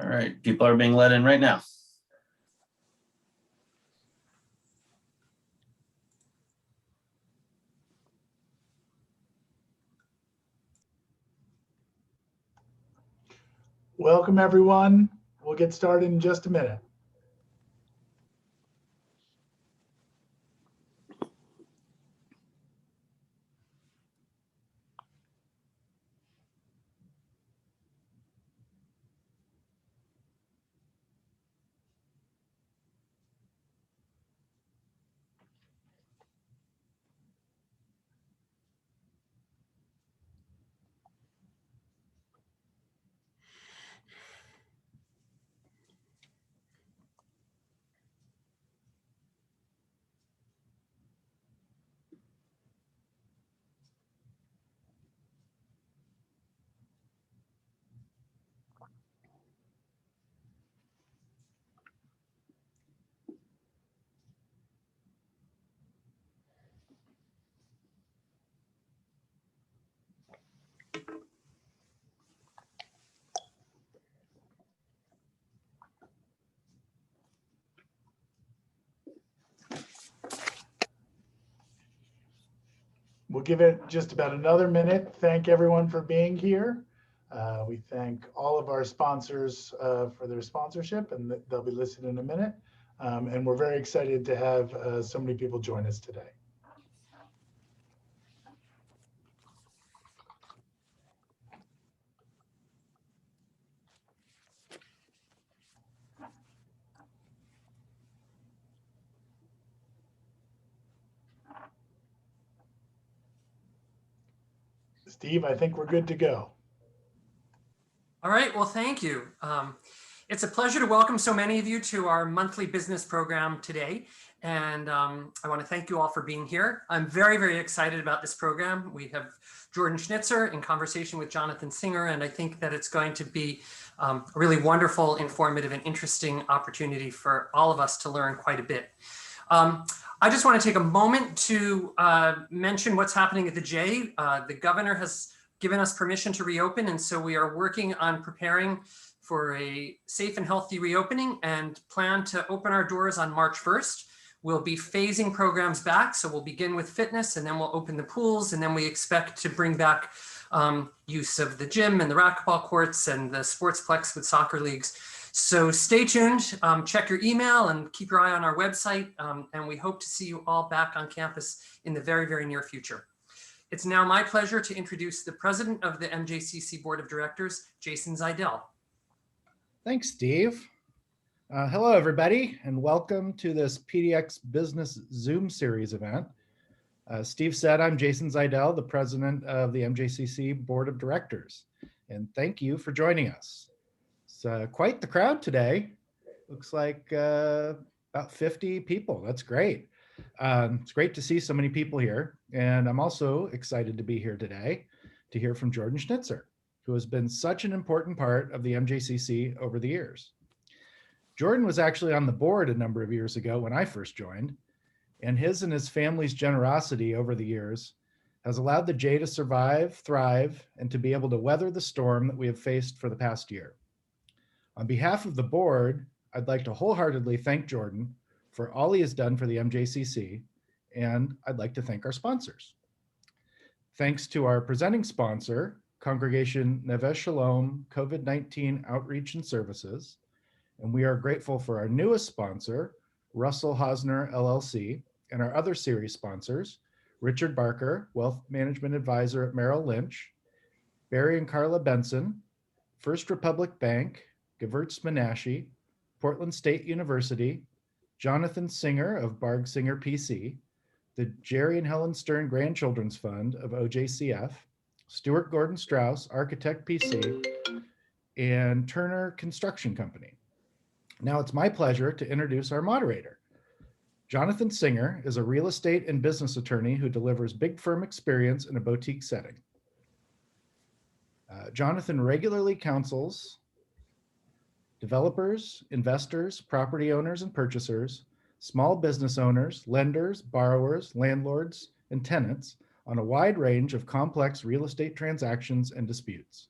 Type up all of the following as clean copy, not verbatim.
right, people are being let in right now. Welcome, everyone. We'll get started in just a minute. We'll give it just about another minute. Thank everyone for being here. We thank all of our sponsors for their sponsorship, and they'll be listed in a minute. And we're very excited to have so many people join us today. Steve, I think we're good to go. All right, well, thank you. It's a pleasure to welcome so many of you to our monthly business program today. And I want to thank you all for being here. I'm very, very excited about this program. We have Jordan Schnitzer in conversation with Jonathan Singer, and I think that it's going to be a really wonderful, informative, and interesting opportunity for all of us to learn quite a bit. I just want to take a moment to mention what's happening at the J. The governor has given us permission to reopen, and so we are working on preparing for a safe and healthy reopening and plan to open our doors on March 1st. We'll be phasing programs back, so we'll begin with fitness, and then we'll open the pools, and then we expect to bring back use of the gym and the racquetball courts and the sportsplex with soccer leagues. So stay tuned, check your email and keep your eye on our website, and we hope to see you all back on campus in the very, very near future. It's now my pleasure to introduce the president of the MJCC Board of Directors, Jason Zeidel. Thanks, Steve. Hello, everybody, and welcome to this PDX Business Zoom Series event. Steve said I'm Jason Zeidel, the president of the MJCC Board of Directors, and thank you for joining us. It's quite the crowd today. Looks like about 50 people. That's great. It's great to see so many people here, and I'm also excited to be here today to hear from Jordan Schnitzer, who has been such an important part of the MJCC over the years. Jordan was actually on the board a number of years ago when I first joined, and his family's generosity over the years has allowed the J to survive, thrive, and to be able to weather the storm that we have faced for the past year. On behalf of the board, I'd like to wholeheartedly thank Jordan for all he has done for the MJCC, and I'd like to thank our sponsors. Thanks to our presenting sponsor, Congregation Neve Shalom COVID-19 Outreach and Services, and we are grateful for our newest sponsor, Russell Hosner LLC, and our other series sponsors, Richard Barker, Wealth Management Advisor at Merrill Lynch, Barry and Carla Benson, First Republic Bank, Gewurz Menashe, Portland State University, Jonathan Singer of Barg Singer PC, the Jerry and Helen Stern Grandchildren's Fund of OJCF, Stuart Gordon Strauss, Architect PC, and Turner Construction Company. Now it's my pleasure to introduce our moderator. Jonathan Singer is a real estate and business attorney who delivers big firm experience in a boutique setting. Jonathan regularly counsels developers, investors, property owners and purchasers, small business owners, lenders, borrowers, landlords, and tenants on a wide range of complex real estate transactions and disputes.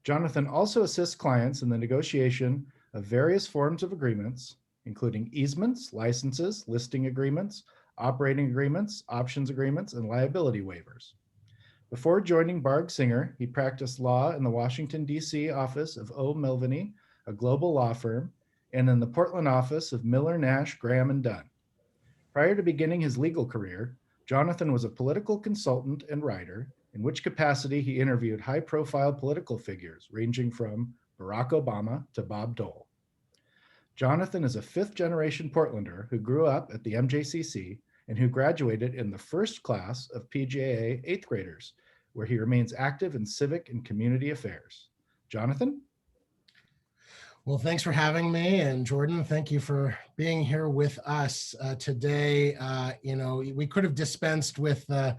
Jonathan also assists clients in the negotiation of various forms of agreements, including easements, licenses, listing agreements, operating agreements, options agreements, and liability waivers. Before joining Barg Singer, he practiced law in the Washington, D.C. office of O. Milvaney, a global law firm, and in the Portland office of Miller, Nash, Graham, and Dunn. Prior to beginning his legal career, Jonathan was a political consultant and writer, in which capacity he interviewed high-profile political figures ranging from Barack Obama to Bob Dole. Jonathan is a fifth-generation Portlander who grew up at the MJCC and who graduated in the first class of PJA eighth graders, where he remains active in civic and community affairs. Jonathan? Well, thanks for having me. And Jordan, thank you for being here with us today. We could have dispensed with the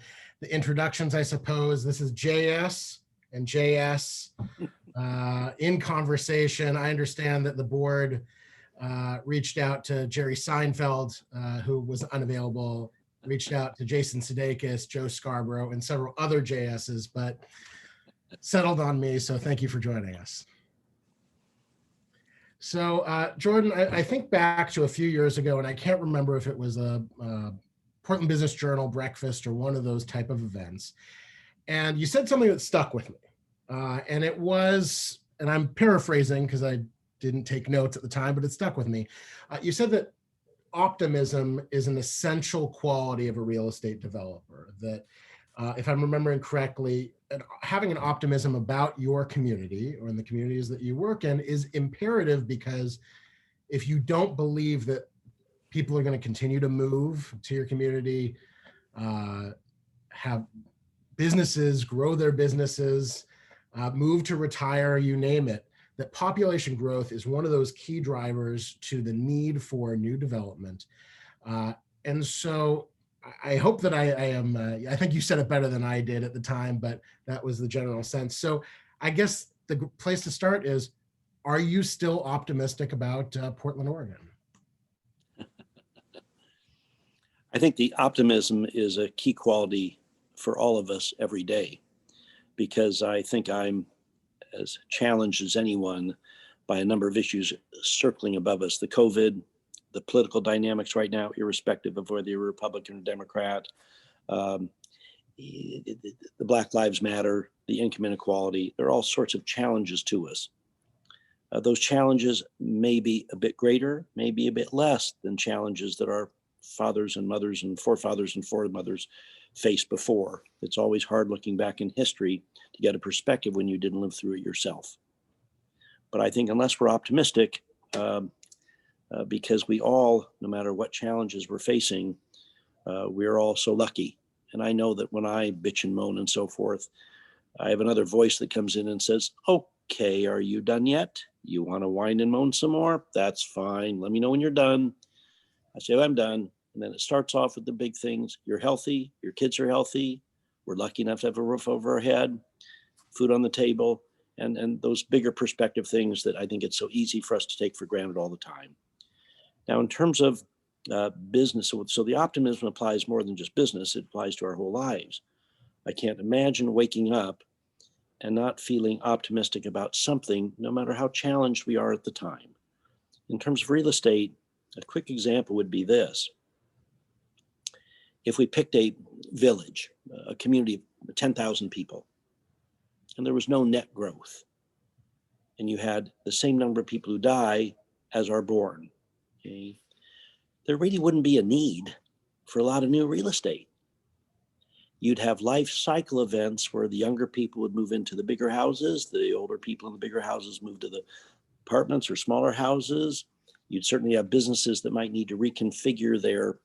introductions, I suppose. This is JS and JS in conversation. I understand that the board reached out to Jerry Seinfeld, who was unavailable, reached out to Jason Sudeikis, Joe Scarborough, and several other JSs, but settled on me. So thank you for joining us. So Jordan, I think back to a few years ago, and I can't remember if it was a Portland Business Journal breakfast or one of those type of events. And you said something that stuck with me. And it was, and I'm paraphrasing because I didn't take notes at the time, but it stuck with me. You said that optimism is an essential quality of a real estate developer, that if I'm remembering correctly, having an optimism about your community or in the communities that you work in is imperative, because if you don't believe that people are going to continue to move to your community, have businesses, grow their businesses, move to retire, you name it, that population growth is one of those key drivers to the need for new development. And so I hope that I am, I think you said it better than I did at the time, but that was the general sense. So I guess the place to start is, are you still optimistic about Portland, Oregon? I think the optimism is a key quality for all of us every day, because I think I'm as challenged as anyone by a number of issues circling above us. The COVID, the political dynamics right now, irrespective of whether you're a Republican or Democrat, the Black Lives Matter, the income inequality, there are all sorts of challenges to us. Those challenges may be a bit greater, maybe a bit less than challenges that our fathers and mothers and forefathers and foremothers faced before. It's always hard looking back in history to get a perspective when you didn't live through it yourself. But I think unless we're optimistic, because we all, no matter what challenges we're facing, we're all so lucky. And I know that when I bitch and moan and so forth, I have another voice that comes in and says, okay, are you done yet? You want to whine and moan some more? That's fine. Let me know when you're done. I say, I'm done. And then it starts off with the big things. You're healthy. Your kids are healthy. We're lucky enough to have a roof over our head, food on the table, and those bigger perspective things that I think it's so easy for us to take for granted all the time. Now, in terms of business, so the optimism applies more than just business. It applies to our whole lives. I can't imagine waking up and not feeling optimistic about something, no matter how challenged we are at the time. In terms of real estate, a quick example would be this. If we picked a village, a community of 10,000 people, and there was no net growth, and you had the same number of people who die as are born, okay, there really wouldn't be a need for a lot of new real estate. You'd have life cycle events where the younger people would move into the bigger houses, the older people in the bigger houses move to the apartments or smaller houses. You'd certainly have businesses that might need to reconfigure their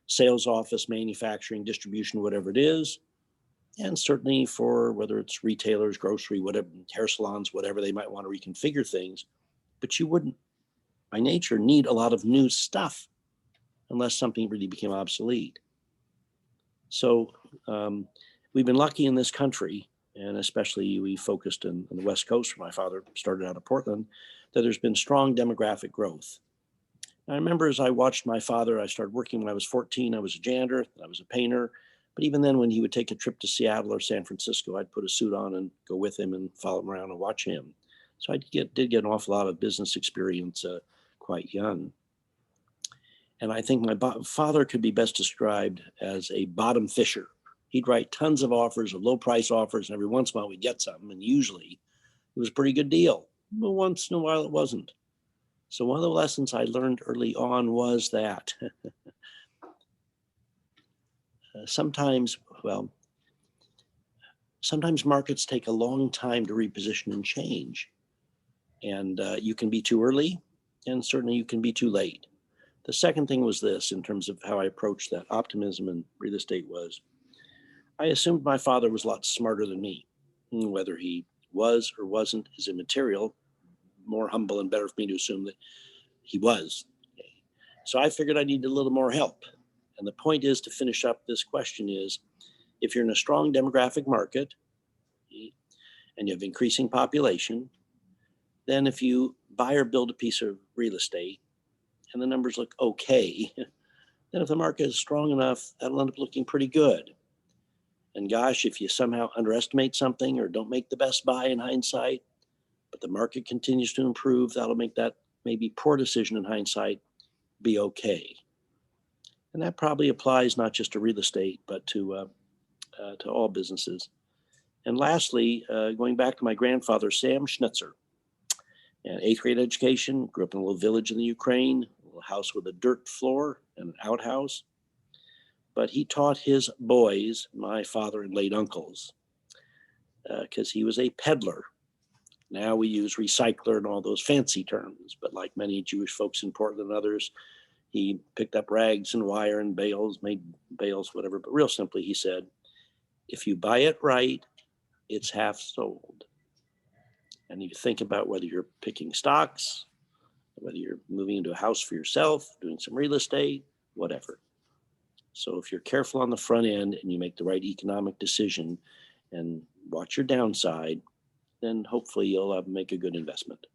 sales office, manufacturing, distribution, whatever it is. And certainly for whether it's retailers, grocery, whatever, hair salons, whatever, they might want to reconfigure things. But you wouldn't, by nature, need a lot of new stuff unless something really became obsolete. So we've been lucky in this country, and especially we focused on the West Coast, where my father started out of Portland, that there's been strong demographic growth. I remember as I watched my father, I started working when I was 14. I was a janitor, I was a painter. But even then, when he would take a trip to Seattle or San Francisco, I'd put a suit on and go with him and follow him around and watch him. So I did get an awful lot of business experience quite young. And I think my father could be best described as a bottom fisher. He'd write tons of offers, of low price offers, and every once in a while we'd get something. And usually it was a pretty good deal, but once in a while it wasn't. So one of the lessons I learned early on was that sometimes markets take a long time to reposition and change. And you can be too early, and certainly you can be too late. The second thing was this, in terms of how I approached that optimism in real estate, was I assumed my father was a lot smarter than me. Whether he was or wasn't is immaterial. More humble and better for me to assume that he was. So I figured I needed a little more help. And the point is, to finish up this question, is if you're in a strong demographic market and you have increasing population, then if you buy or build a piece of real estate and the numbers look okay, then if the market is strong enough, that'll end up looking pretty good. And gosh, if you somehow underestimate something or don't make the best buy in hindsight, but the market continues to improve, that'll make that maybe poor decision in hindsight be okay. And that probably applies not just to real estate, but to all businesses. And lastly, going back to my grandfather, Sam Schnitzer, an 8th grade education, grew up in a little village in the Ukraine, a little house with a dirt floor and an outhouse. But he taught his boys, my father and late uncles, because he was a peddler. Now we use recycler and all those fancy terms, but like many Jewish folks in Portland and others, he picked up rags and wire and bales, made bales, whatever. But real simply, he said, if you buy it right, it's half sold. And you think about whether you're picking stocks, whether you're moving into a house for yourself, doing some real estate, whatever. So if you're careful on the front end and you make the right economic decision and watch your downside, then hopefully you'll make a good investment.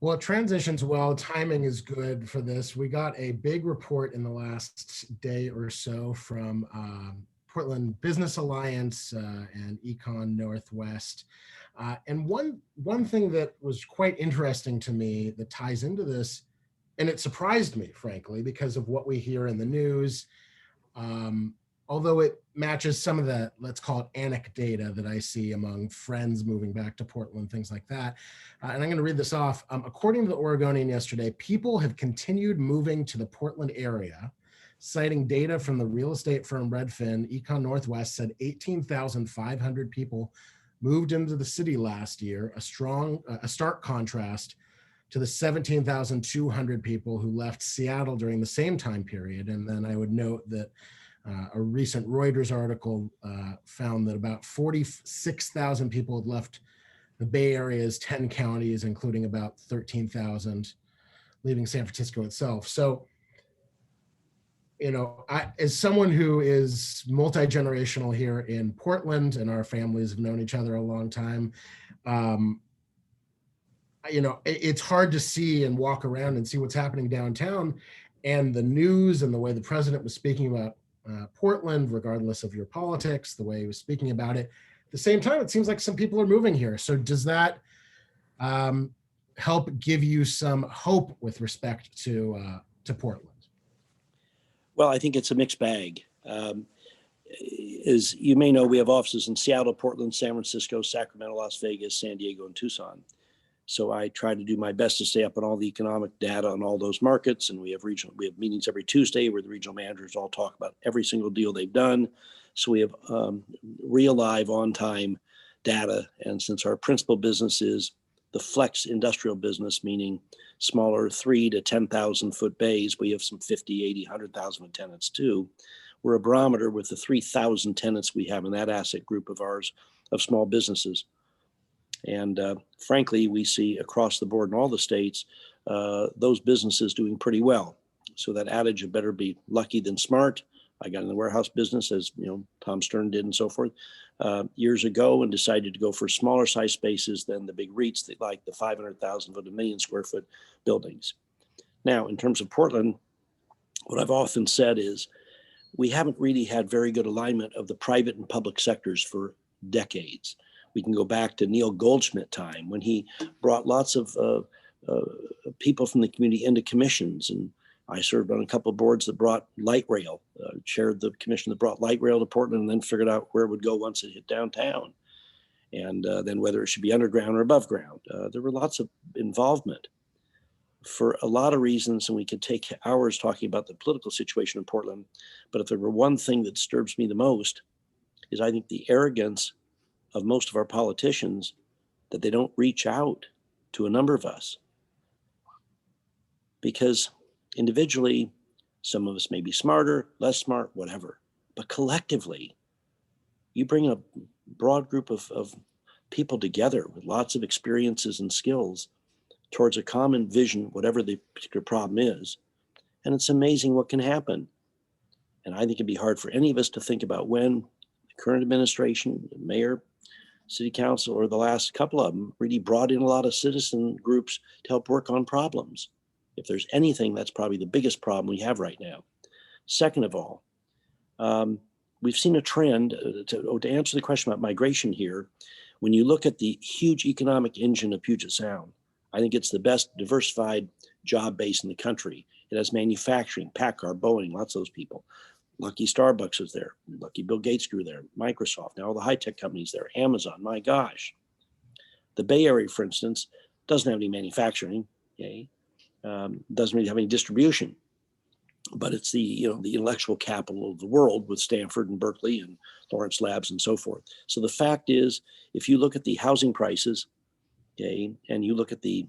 Well, it transitions well. Timing is good for this. We got a big report in the last day or so from Portland Business Alliance and Econ Northwest. And one thing that was quite interesting to me that ties into this, and it surprised me, frankly, because of what we hear in the news, although it matches some of the, let's call it anecdata that I see among friends moving back to Portland, things like that. And I'm going to read this off. According to the Oregonian yesterday, people have continued moving to the Portland area, citing data from the real estate firm Redfin. Econ Northwest said 18,500 people moved into the city last year, a stark contrast to the 17,200 people who left Seattle during the same time period. And then I would note that a recent Reuters article found that about 46,000 people had left the Bay Area's 10 counties, including about 13,000 leaving San Francisco itself. So, you know, as someone who is multi-generational here in Portland, and our families have known each other a long time, you know, it's hard to see and walk around and see what's happening downtown, and the news and the way the president was speaking about Portland, regardless of your politics, the way he was speaking about it. At the same time, it seems like some people are moving here. So does that help give you some hope with respect to Portland? Well, I think it's a mixed bag. As you may know, we have offices in Seattle, Portland, San Francisco, Sacramento, Las Vegas, San Diego, and Tucson. So I try to do my best to stay up on all the economic data on all those markets. And we have meetings every Tuesday where the regional managers all talk about every single deal they've done. So we have real live on time data. And since our principal business is the flex industrial business, meaning smaller 3 to 10,000 foot bays, we have some 50, 80, 100,000 foot tenants too. We're a barometer with the 3,000 tenants we have in that asset group of ours of small businesses. And frankly, we see across the board in all the states, those businesses doing pretty well. So that adage of better be lucky than smart. I got in the warehouse business, as you know, Tom Stern did and so forth, years ago, and decided to go for smaller size spaces than the big REITs that like the 500,000 foot, 1 million square foot buildings. Now, in terms of Portland, what I've often said is we haven't really had very good alignment of the private and public sectors for decades. We can go back to Neil Goldschmidt time when he brought lots of people from the community into commissions. And I served on a couple of boards that brought light rail, chaired the commission that brought light rail to Portland, and then figured out where it would go once it hit downtown. And then whether it should be underground or above ground. There were lots of involvement for a lot of reasons, and we could take hours talking about the political situation in Portland. But if there were one thing that disturbs me the most, is I think the arrogance of most of our politicians, that they don't reach out to a number of us. Because individually, some of us may be smarter, less smart, whatever. But collectively, you bring a broad group of people together with lots of experiences and skills towards a common vision, whatever the particular problem is. And it's amazing what can happen. And I think it'd be hard for any of us to think about when the current administration, the mayor, city council, or the last couple of them really brought in a lot of citizen groups to help work on problems. If there's anything, that's probably the biggest problem we have right now. Second of all, we've seen a trend, to answer the question about migration here, when you look at the huge economic engine of Puget Sound, I think it's the best diversified job base in the country. It has manufacturing, PACCAR, Boeing, lots of those people. Lucky Starbucks is there. Lucky Bill Gates grew there. Microsoft, now all the high-tech companies there. Amazon, my gosh. The Bay Area, for instance, doesn't have any manufacturing, okay? Doesn't really have any distribution, but it's the intellectual capital of the world with Stanford and Berkeley and Lawrence Labs and so forth. So the fact is, if you look at the housing prices, okay, and you look at the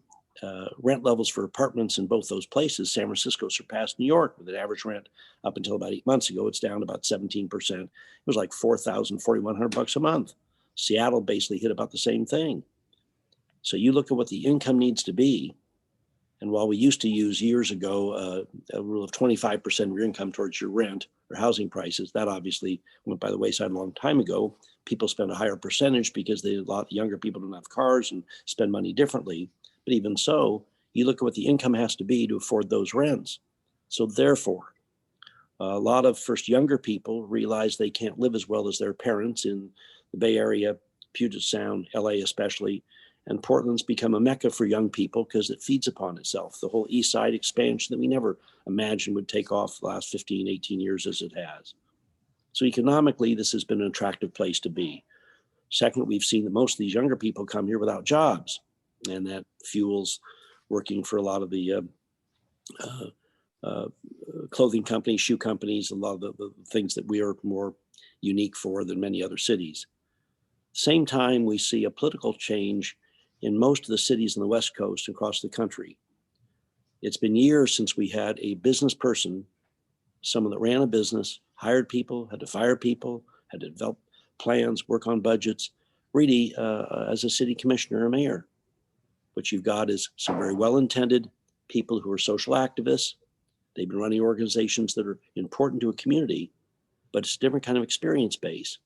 rent levels for apartments in both those places, San Francisco surpassed New York with an average rent up until about 8 months ago. It's down about 17%. It was like $4,000, $4,100 a month. Seattle basically hit about the same thing. So you look at what the income needs to be. And while we used to use years ago a rule of 25% of your income towards your rent or housing prices, that obviously went by the wayside a long time ago. People spend a higher percentage because a lot of younger people don't have cars and spend money differently. But even so, you look at what the income has to be to afford those rents. So therefore, a lot of first younger people realize they can't live as well as their parents in the Bay Area, Puget Sound, LA especially. And Portland's become a mecca for young people because it feeds upon itself. The whole East Side expansion that we never imagined would take off the last 15, 18 years as it has. So economically, this has been an attractive place to be. Second, we've seen that most of these younger people come here without jobs, and that fuels working for a lot of the clothing companies, shoe companies, a lot of the things that we are more unique for than many other cities. Same time, we see a political change in most of the cities on the West Coast across the country. It's been years since we had a business person, someone that ran a business, hired people, had to fire people, had to develop plans, work on budgets, really as a city commissioner or mayor. What you've got is some very well-intended people who are social activists. They've been running organizations that are important to a community, but it's a different kind of experience base.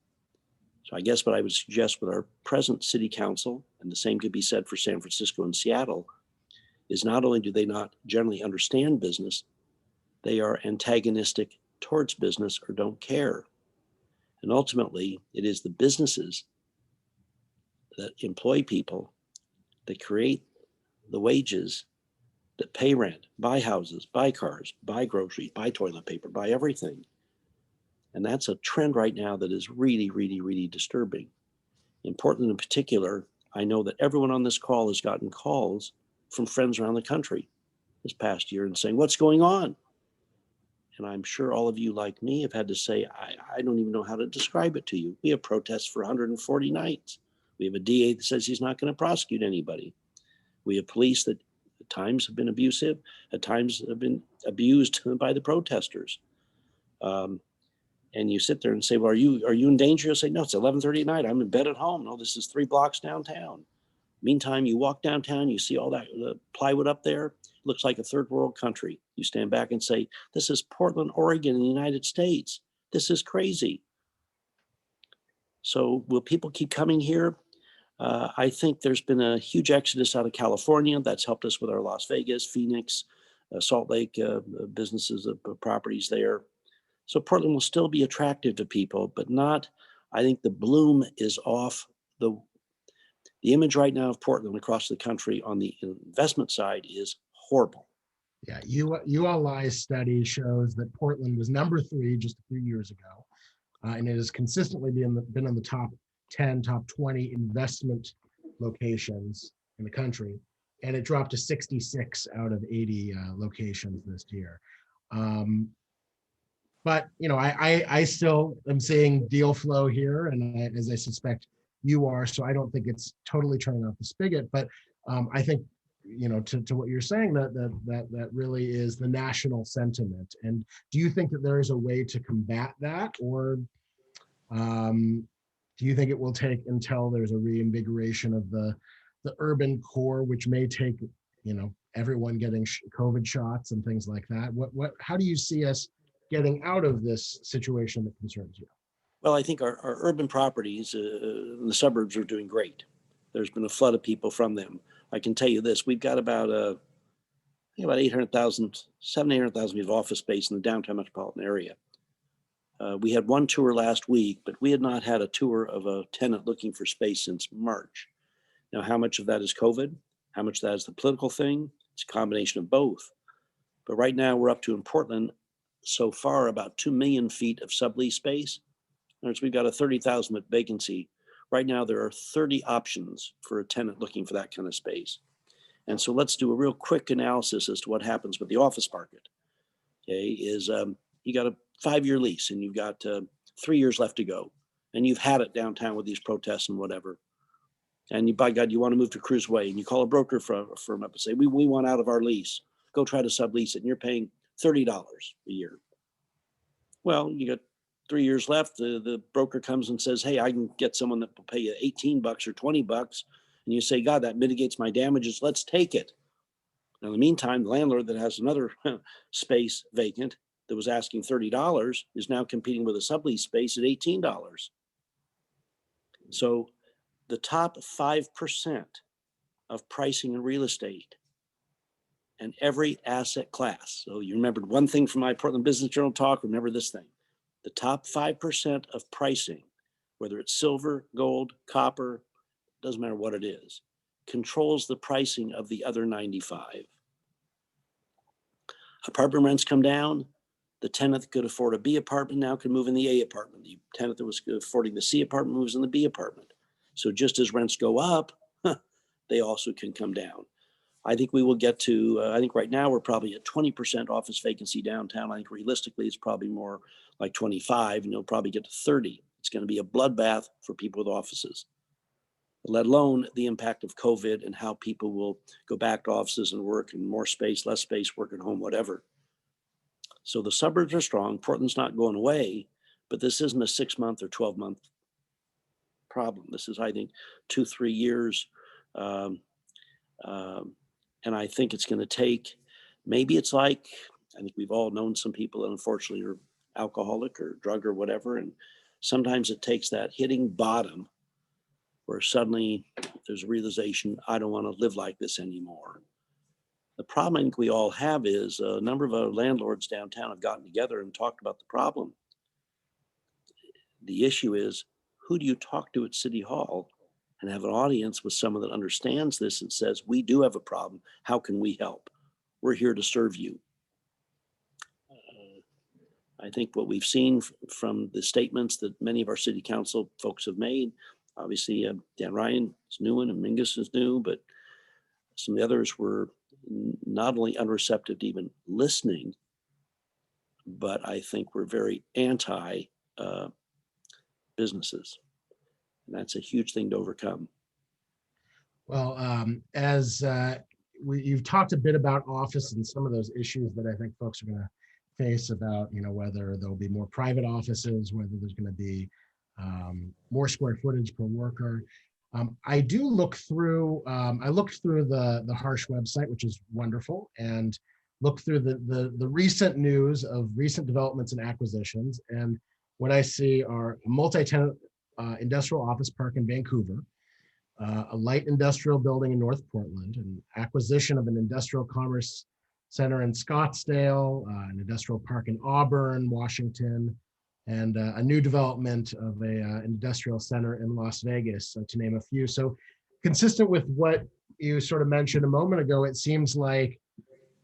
So I guess what I would suggest with our present city council, and the same could be said for San Francisco and Seattle, is not only do they not generally understand business, they are antagonistic towards business or don't care. And ultimately, it is the businesses that employ people, that create the wages, that pay rent, buy houses, buy cars, buy groceries, buy toilet paper, buy everything. And that's a trend right now that is really, really, really disturbing. In Portland in particular, I know that everyone on this call has gotten calls from friends around the country this past year and saying, what's going on? And I'm sure all of you like me have had to say, I don't even know how to describe it to you. We have protests for 140 nights. We have a DA that says he's not going to prosecute anybody. We have police that at times have been abusive, at times have been abused by the protesters. And you sit there and say, well, are you in danger? You'll say, no, it's 11:30 at night. I'm in bed at home. No, this is 3 blocks downtown. Meantime, you walk downtown, you see all that plywood up there. It looks like a third world country. You stand back and say, this is Portland, Oregon in the United States. This is crazy. So will people keep coming here? I think there's been a huge exodus out of California. That's helped us with our Las Vegas, Phoenix, Salt Lake businesses, properties there. So Portland will still be attractive to people, but not, I think the bloom is off. The image right now of Portland across the country on the investment side is horrible. Yeah, ULI's study shows that Portland was number 3 just a few years ago, and it has consistently been in the top 10, top 20 investment locations in the country, and it dropped to 66 out of 80 locations this year. But I still am seeing deal flow here, and as I suspect you are, so I don't think it's totally turning off the spigot. But I think to what you're saying, that really is the national sentiment. And do you think that there is a way to combat that, or do you think it will take until there's a reinvigoration of the urban core, which may take everyone getting COVID shots and things like that? How do you see us getting out of this situation that concerns you? Well, I think our urban properties in the suburbs are doing great. There's been a flood of people from them. I can tell you this: we've got about 800,000 feet of office space in the downtown metropolitan area. We had one tour last week, but we had not had a tour of a tenant looking for space since March. Now, how much of that is COVID? How much of that is the political thing? It's a combination of both. But right now we're up to, in Portland, so far about 2 million feet of sublease space. In other words, we've got a 30,000 foot vacancy. Right now there are 30 options for a tenant looking for that kind of space. And so let's do a real quick analysis as to what happens with the office market. Okay, you got a 5-year lease and you've got 3 years left to go, and you've had it downtown with these protests and whatever. And you, by God, you want to move to Cruise Way, and you call a broker firm up and say, we want out of our lease. Go try to sublease it, and you're paying $30 a year. Well, you got 3 years left. The broker comes and says, hey, I can get someone that will pay you $18 or $20. And you say, God, that mitigates my damages. Let's take it. Now, in the meantime, the landlord that has another space vacant that was asking $30 is now competing with a sublease space at $18. So the top 5% of pricing in real estate and every asset class. So you remembered one thing from my Portland Business Journal talk, remember this thing. The top 5% of pricing, whether it's silver, gold, copper, doesn't matter what it is, controls the pricing of the other 95. Apartment rents come down. The tenant that could afford a B apartment now can move in the A apartment. The tenant that was affording the C apartment moves in the B apartment. So just as rents go up, they also can come down. I think we will get to, I think right now we're probably at 20% office vacancy downtown. I think realistically it's probably more like 25, and you'll probably get to 30. It's going to be a bloodbath for people with offices, let alone the impact of COVID and how people will go back to offices and work in more space, less space, work at home, whatever. So the suburbs are strong. Portland's not going away, but this isn't a 6-month or 12-month problem. This is, I think, 2-3 years. And I think it's going to take, maybe it's like, I think we've all known some people that unfortunately are alcoholic or drug or whatever. And sometimes it takes that hitting bottom where suddenly there's a realization, I don't want to live like this anymore. The problem I think we all have is a number of our landlords downtown have gotten together and talked about the problem. The issue is, who do you talk to at City Hall and have an audience with someone that understands this and says, we do have a problem. How can we help? We're here to serve you. I think what we've seen from the statements that many of our city council folks have made, obviously Dan Ryan is new and Mingus is new, but some of the others were not only unreceptive to even listening, but I think we're very anti businesses. And that's a huge thing to overcome. Well, you've talked a bit about office and some of those issues that I think folks are going to face about, whether there'll be more private offices, whether there's going to be more square footage per worker. I do look through, I looked through the Harsh website, which is wonderful, and looked through the recent news of recent developments and acquisitions. And what I see are a multi-tenant industrial office park in Vancouver, a light industrial building in North Portland, an acquisition of an industrial commerce center in Scottsdale, an industrial park in Auburn, Washington, and a new development of an industrial center in Las Vegas, to name a few. So consistent with what you sort of mentioned a moment ago, it seems like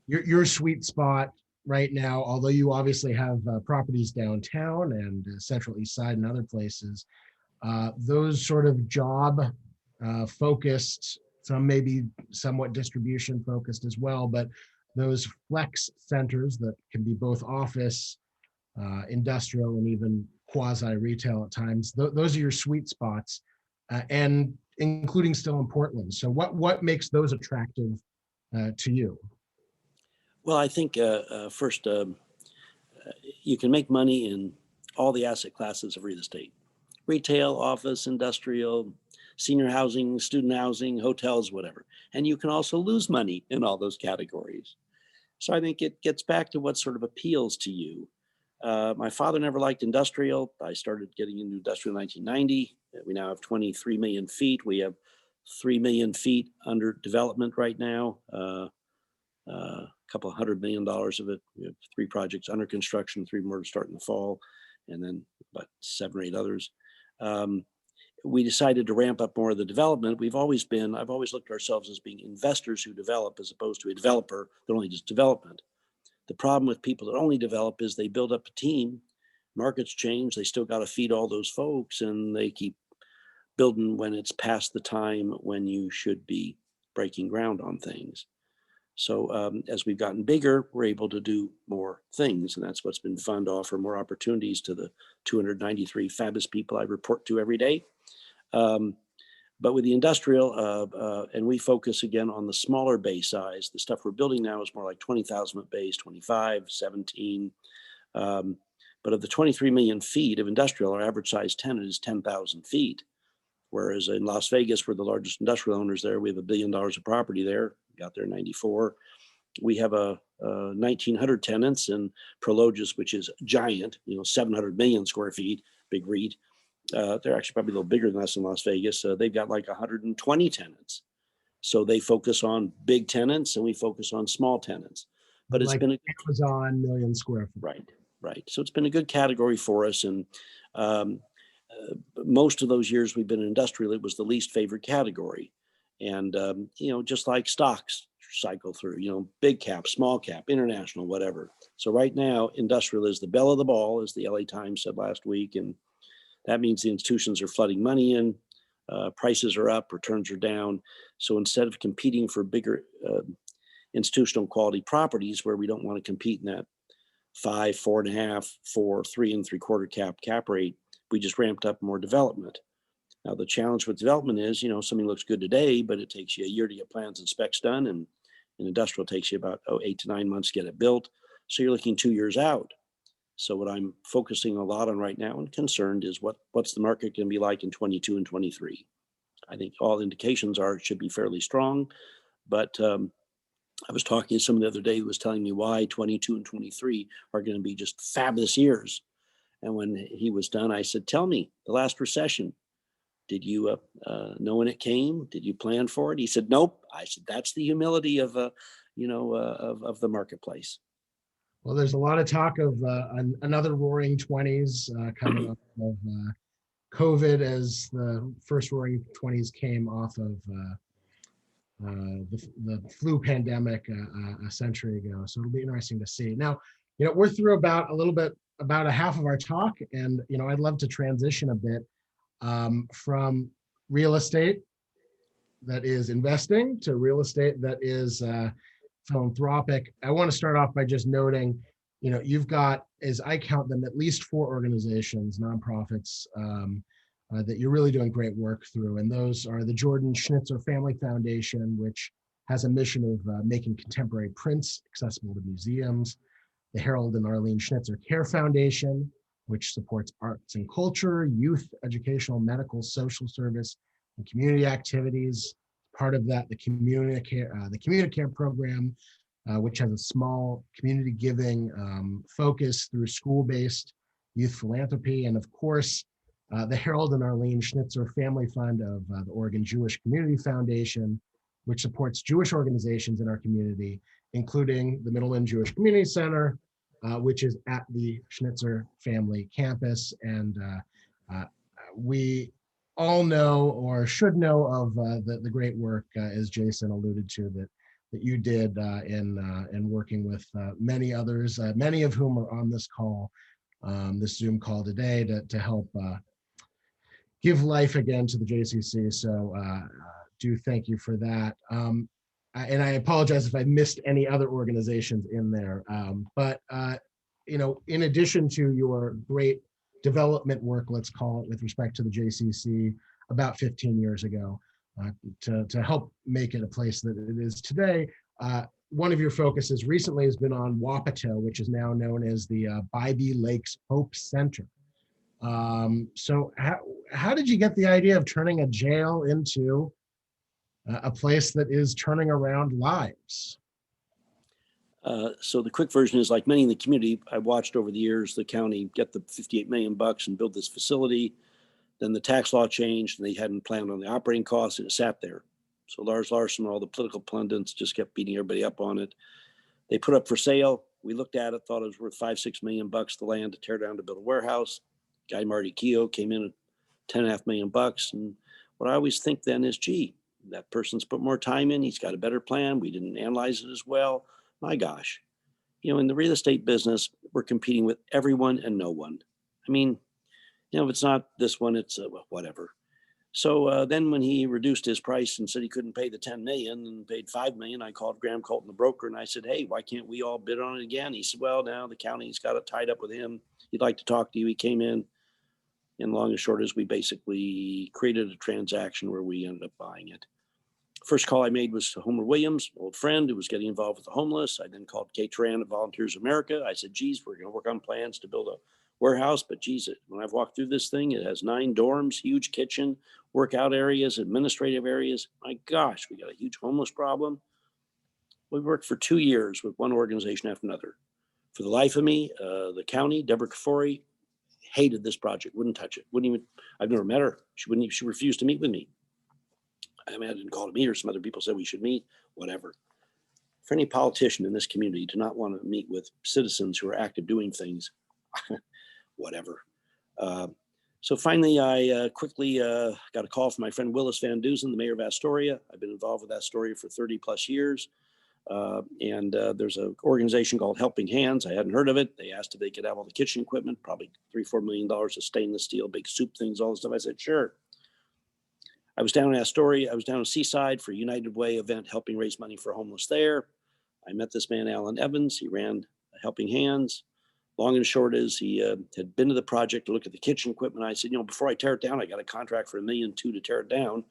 your sweet spot right now, although you obviously have properties downtown and Central East Side and other places, those sort of job focused, some maybe somewhat distribution focused as well, but those flex centers that can be both office, industrial, and even quasi retail at times, those are your sweet spots, and including still in Portland. So what makes those attractive to you? Well, I think first, you can make money in all the asset classes of real estate: retail, office, industrial, senior housing, student housing, hotels, whatever. And you can also lose money in all those categories. So I think it gets back to what sort of appeals to you. My father never liked industrial. I started getting into industrial in 1990. We now have 23 million feet. We have 3 million feet under development right now. A couple of $100 million of it. We have 3 projects under construction, 3 more to start in the fall, and then about 7 or 8 others. We decided to ramp up more of the development. I've always looked at ourselves as being investors who develop, as opposed to a developer that only does development. The problem with people that only develop is they build up a team, markets change, they still got to feed all those folks, and they keep building when it's past the time when you should be breaking ground on things. So as we've gotten bigger, we're able to do more things, and that's what's been fun, to offer more opportunities to the 293 fabulous people I report to every day. But with the industrial, and we focus again on the smaller bay size. The stuff we're building now is more like 20,000 foot bays, 25, 17. But of the 23 million feet of industrial, our average size tenant is 10,000 feet. Whereas in Las Vegas, we're the largest industrial owners there. We have $1 billion of property there. Got there in 94. We have 1,900 tenants in Prologis, which is giant, 700 million square feet, big REIT. They're actually probably a little bigger than us in Las Vegas. They've got like 120 tenants. So they focus on big tenants and we focus on small tenants. But it's like been Amazon million square feet. Right. So it's been a good category for us. And most of those years we've been in industrial, it was the least favorite category. And, just like stocks cycle through, big cap, small cap, international, whatever. So right now, industrial is the belle of the ball, as the LA Times said last week. And that means the institutions are flooding money in, prices are up, returns are down. So instead of competing for bigger institutional quality properties where we don't want to compete in that 5, 4.5, 4, 3 3/4 cap rate, we just ramped up more development. Now, the challenge with development is, something looks good today, but it takes you a year to get plans and specs done. And in industrial, it takes you about 8 to 9 months to get it built. So you're looking 2 years out. So what I'm focusing a lot on right now and concerned is what's the market going to be like in 22 and 23. I think all indications are it should be fairly strong. But I was talking to someone the other day who was telling me why 22 and 23 are going to be just fabulous years. And when he was done, I said, tell me, the last recession, did you know when it came? Did you plan for it? He said, nope. I said, that's the humility of the marketplace. Well, there's a lot of talk of another roaring 20s coming off of COVID, as the first roaring 20s came off of the flu pandemic a century ago. So it'll be interesting to see. Now, we're through about a half of our talk, and I'd love to transition a bit from real estate that is investing to real estate that is philanthropic. I want to start off by just noting, you've got, as I count them, at least 4 organizations, nonprofits, that you're really doing great work through. And those are the Jordan Schnitzer Family Foundation, which has a mission of making contemporary prints accessible to museums. The Harold and Arlene Schnitzer Care Foundation, which supports arts and culture, youth, educational, medical, social service, and community activities. Part of that, the Communicare program, which has a small community giving focus through school-based youth philanthropy. And of course, the Harold and Arlene Schnitzer Family Fund of the Oregon Jewish Community Foundation, which supports Jewish organizations in our community, including the Middleland Jewish Community Center, which is at the Schnitzer family campus. And we all know or should know of the great work, as Jason alluded to, that you did in working with many others, many of whom are on this call, this Zoom call today, to help give life again to the JCC. So do thank you for that. And I apologize if I missed any other organizations in there. But you know, in addition to your great development work, let's call it, with respect to the JCC about 15 years ago, to help make it a place that it is today, one of your focuses recently has been on Wapato, which is now known as the Bybee Lakes Hope Center. So how did you get the idea of turning a jail into a place that is turning around lives? So the quick version is, like many in the community, I watched over the years the county get the $58 million and build this facility. Then the tax law changed and they hadn't planned on the operating costs, and it sat there. So Lars Larson and all the political pundits just kept beating everybody up on it. They put up for sale. We looked at it, thought it was worth $5-6 million, the land to tear down to build a warehouse. Guy Marty Keogh came in at $10.5 million. And what I always think then is, gee, that person's put more time in. He's got a better plan. We didn't analyze it as well. My gosh, you know, in the real estate business, we're competing with everyone and no one. I mean, you know, if it's not this one, it's whatever. So then when he reduced his price and said he couldn't pay the 10 million and paid 5 million, I called Graham Colton, the broker, and I said, hey, why can't we all bid on it again? He said, well, now the county's got it tied up with him. He'd like to talk to you. He came in, and long and short is we basically created a transaction where we ended up buying it. First call I made was to Homer Williams, old friend who was getting involved with the homeless. I then called Kate Turan of Volunteers America. I said, geez, we're going to work on plans to build a warehouse, but geez, when I've walked through this thing, it has 9 dorms, huge kitchen, workout areas, administrative areas. My gosh, we got a huge homeless problem. We worked for 2 years with one organization after another. For the life of me, the county, Deborah Kafori, hated this project, wouldn't touch it. Wouldn't even, I've never met her. She refused to meet with me. I mean, I didn't call to meet her. Some other people said we should meet, whatever. For any politician in this community to not want to meet with citizens who are active doing things, whatever. So finally, I quickly got a call from my friend Willis Van Dusen, the mayor of Astoria. I've been involved with Astoria for 30 plus years. And there's an organization called Helping Hands. I hadn't heard of it. They asked if they could have all the kitchen equipment, probably $3-4 million of stainless steel, big soup things, all this stuff. I said, sure. I was down in Astoria. I was down in Seaside for a United Way event, helping raise money for homeless there. I met this man, Alan Evans. He ran Helping Hands. Long and short is he had been to the project to look at the kitchen equipment. I said, you know, before I tear it down, I got a contract for $1.2 million to tear it down,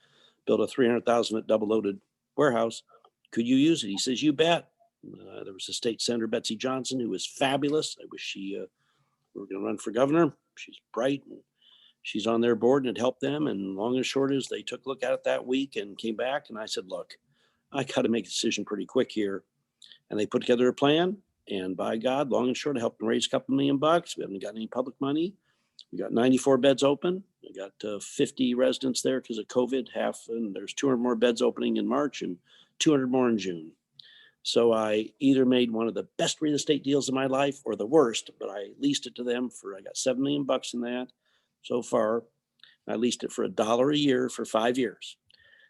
build a 300,000 double loaded warehouse. Could you use it? He says, you bet. There was a state senator, Betsy Johnson, who was fabulous. I wish she were going to run for governor. She's bright and she's on their board, and it helped them. And long and short is they took a look at it that week and came back. And I said, look, I got to make a decision pretty quick here. And they put together a plan. And by God, long and short, I helped them raise a couple $1 million. We haven't got any public money. We got 94 beds open. We got 50 residents there because of COVID, half, and there's 200 more beds opening in March and 200 more in June. So I either made one of the best real estate deals of my life or the worst, but I leased it to them for, I got $7 million in that so far. I leased it for $1 a year for 5 years.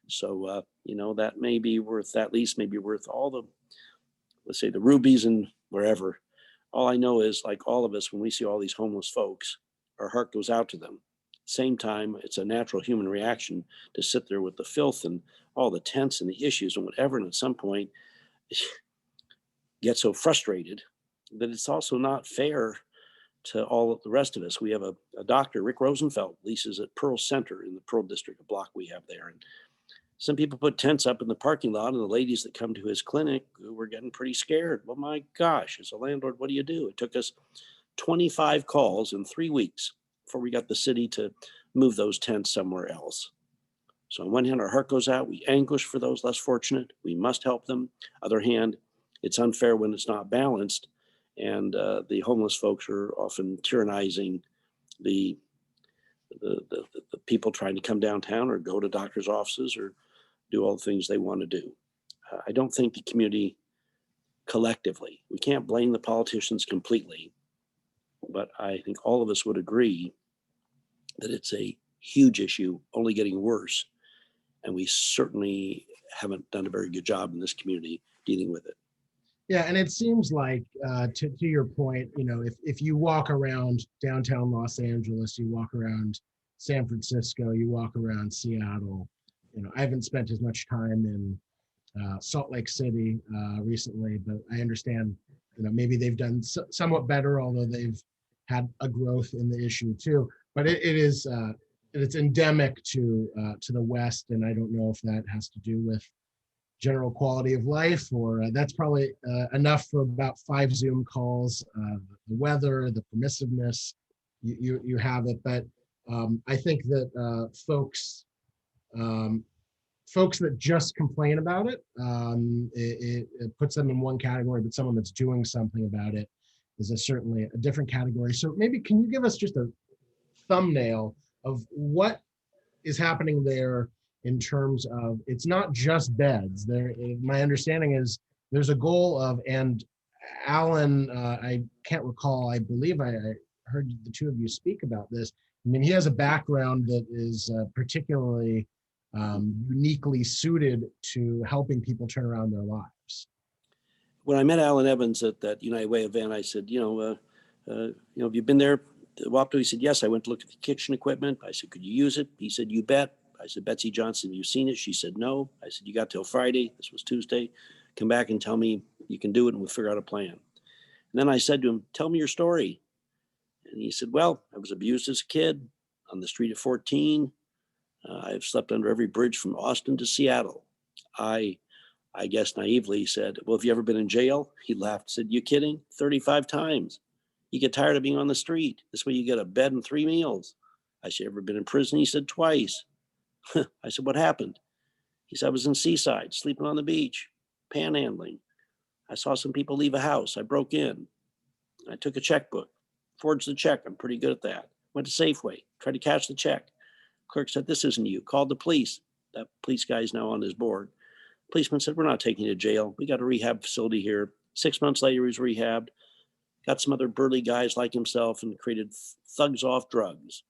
So, you know, that may be worth, that lease may be worth all the, let's say the rubies and wherever. All I know is, like all of us, when we see all these homeless folks, our heart goes out to them. Same time, it's a natural human reaction to sit there with the filth and all the tents and the issues and whatever. And at some point, get so frustrated that it's also not fair to all of the rest of us. We have a doctor, Rick Rosenfeld, leases at Pearl Center in the Pearl District, a block we have there. And some people put tents up in the parking lot, and the ladies that come to his clinic were getting pretty scared. Well, my gosh, as a landlord, what do you do? It took us 25 calls in 3 weeks before we got the city to move those tents somewhere else. So on one hand, our heart goes out. We anguish for those less fortunate. We must help them. Other hand, it's unfair when it's not balanced. And the homeless folks are often tyrannizing the people trying to come downtown or go to doctor's offices or do all the things they want to do. I don't think the community collectively, we can't blame the politicians completely, but I think all of us would agree that it's a huge issue, only getting worse. And we certainly haven't done a very good job in this community dealing with it. Yeah, and it seems like, to your point, if you walk around downtown Los Angeles, you walk around San Francisco, you walk around Seattle, I haven't spent as much time in Salt Lake City recently, but I understand, maybe they've done somewhat better, although they've had a growth in the issue too. But it's endemic to the West, and I don't know if that has to do with general quality of life, or that's probably enough for about 5 Zoom calls. The weather, the permissiveness, you have it. But I think that folks that just complain about it, it puts them in one category, but someone that's doing something about it is certainly a different category. So maybe can you give us just a thumbnail of what is happening there in terms of, it's not just beds. My understanding is there's a goal of, and Alan, I can't recall, I believe I heard the two of you speak about this. I mean, he has a background that is particularly uniquely suited to helping people turn around their lives. When I met Alan Evans at that United Way event, I said, have you been there? He said, yes. I went to look at the kitchen equipment. I said, could you use it? He said, you bet. I said, Betsy Johnson, have you seen it? She said, no. I said, you got till Friday. This was Tuesday. Come back and tell me you can do it, and we'll figure out a plan. And then I said to him, tell me your story. And he said, well, I was abused as a kid on the street at 14. I've slept under every bridge from Austin to Seattle. I guess naively said, well, have you ever been in jail? He laughed, said, you kidding? 35 times. You get tired of being on the street. This way you get a bed and 3 meals. I said, ever been in prison? He said, twice. I said, what happened? He said, I was in Seaside, sleeping on the beach, panhandling. I saw some people leave a house. I broke in. I took a checkbook, forged the check. I'm pretty good at that. Went to Safeway, tried to cash the check. Clerk said, this isn't you. Called the police. That police guy is now on his board. Policeman said, we're not taking you to jail. We got a rehab facility here. 6 months later, he was rehabbed. Got some other burly guys like himself and created Thugs Off Drugs.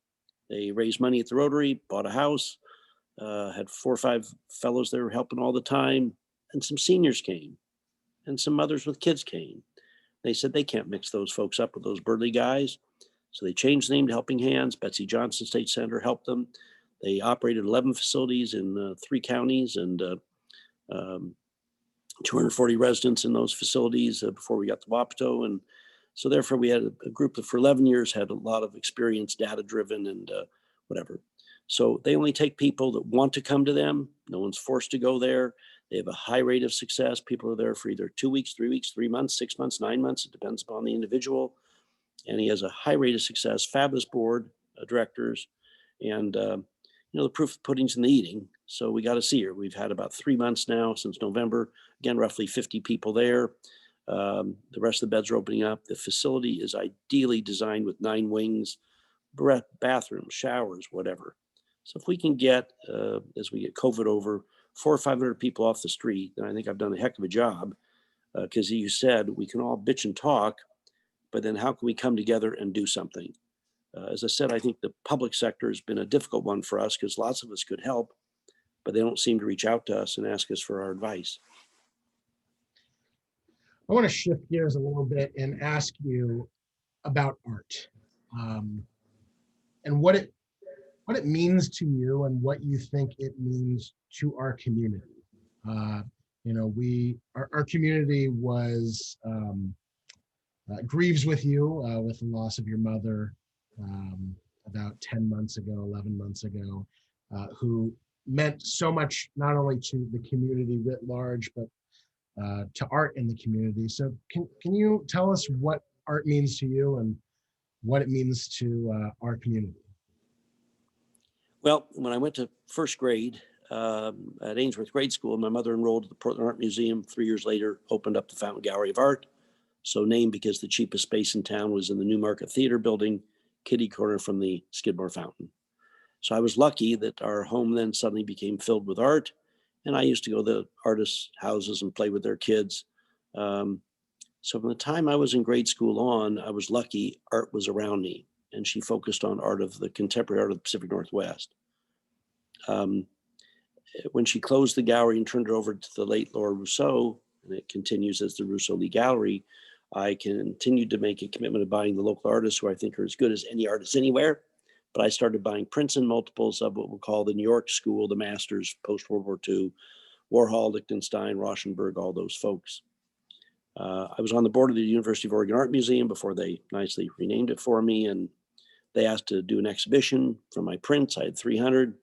They raised money at the Rotary, bought a house, had 4 or 5 fellows there helping all the time. And some seniors came and some mothers with kids came. They said they can't mix those folks up with those burly guys. So they changed the name to Helping Hands. Betsy Johnson State Senator helped them. They operated 11 facilities in 3 counties and 240 residents in those facilities before we got to Wapato. And so therefore we had a group that for 11 years had a lot of experience, data driven and whatever. So they only take people that want to come to them. No one's forced to go there. They have a high rate of success. People are there for either 2 weeks, 3 weeks, 3 months, 6 months, 9 months. It depends upon the individual. And he has a high rate of success, fabulous board directors. And, the proof of the pudding's in the eating. So we got to see her. We've had about 3 months now since November. Again, roughly 50 people there. The rest of the beds are opening up. The facility is ideally designed with 9 wings, bathrooms, showers, whatever. So if we can get, as we get COVID over, 400 or 500 people off the street, then I think I've done a heck of a job. Because you said we can all bitch and talk, but then how can we come together and do something? As I said, I think the public sector has been a difficult one for us because lots of us could help, but they don't seem to reach out to us and ask us for our advice. I want to shift gears a little bit and ask you about art, and what it means to you and what you think it means to our community. Our community was grieves with you with the loss of your mother about 10 months ago, 11 months ago, who meant so much not only to the community writ large, but to art in the community. So can you tell us what art means to you and what it means to our community? Well, when I went to first grade at Ainsworth Grade School, my mother enrolled at the Portland Art Museum. 3 years later, opened up the Fountain Gallery of Art. So named because the cheapest space in town was in the Newmarket Theater building, kitty corner from the Skidmore Fountain. So I was lucky that our home then suddenly became filled with art. And I used to go to the artists' houses and play with their kids. So from the time I was in grade school on, I was lucky art was around me. And she focused on art of the contemporary art of the Pacific Northwest. When she closed the gallery and turned it over to the late Laura Rousseau, and it continues as the Rousseau Lee Gallery, I continued to make a commitment of buying the local artists who I think are as good as any artist anywhere. But I started buying prints and multiples of what we'll call the New York School, the masters, post-World War II, Warhol, Lichtenstein, Rauschenberg, all those folks. I was on the board of the University of Oregon Art Museum before they nicely renamed it for me. And they asked to do an exhibition from my prints. I had 300.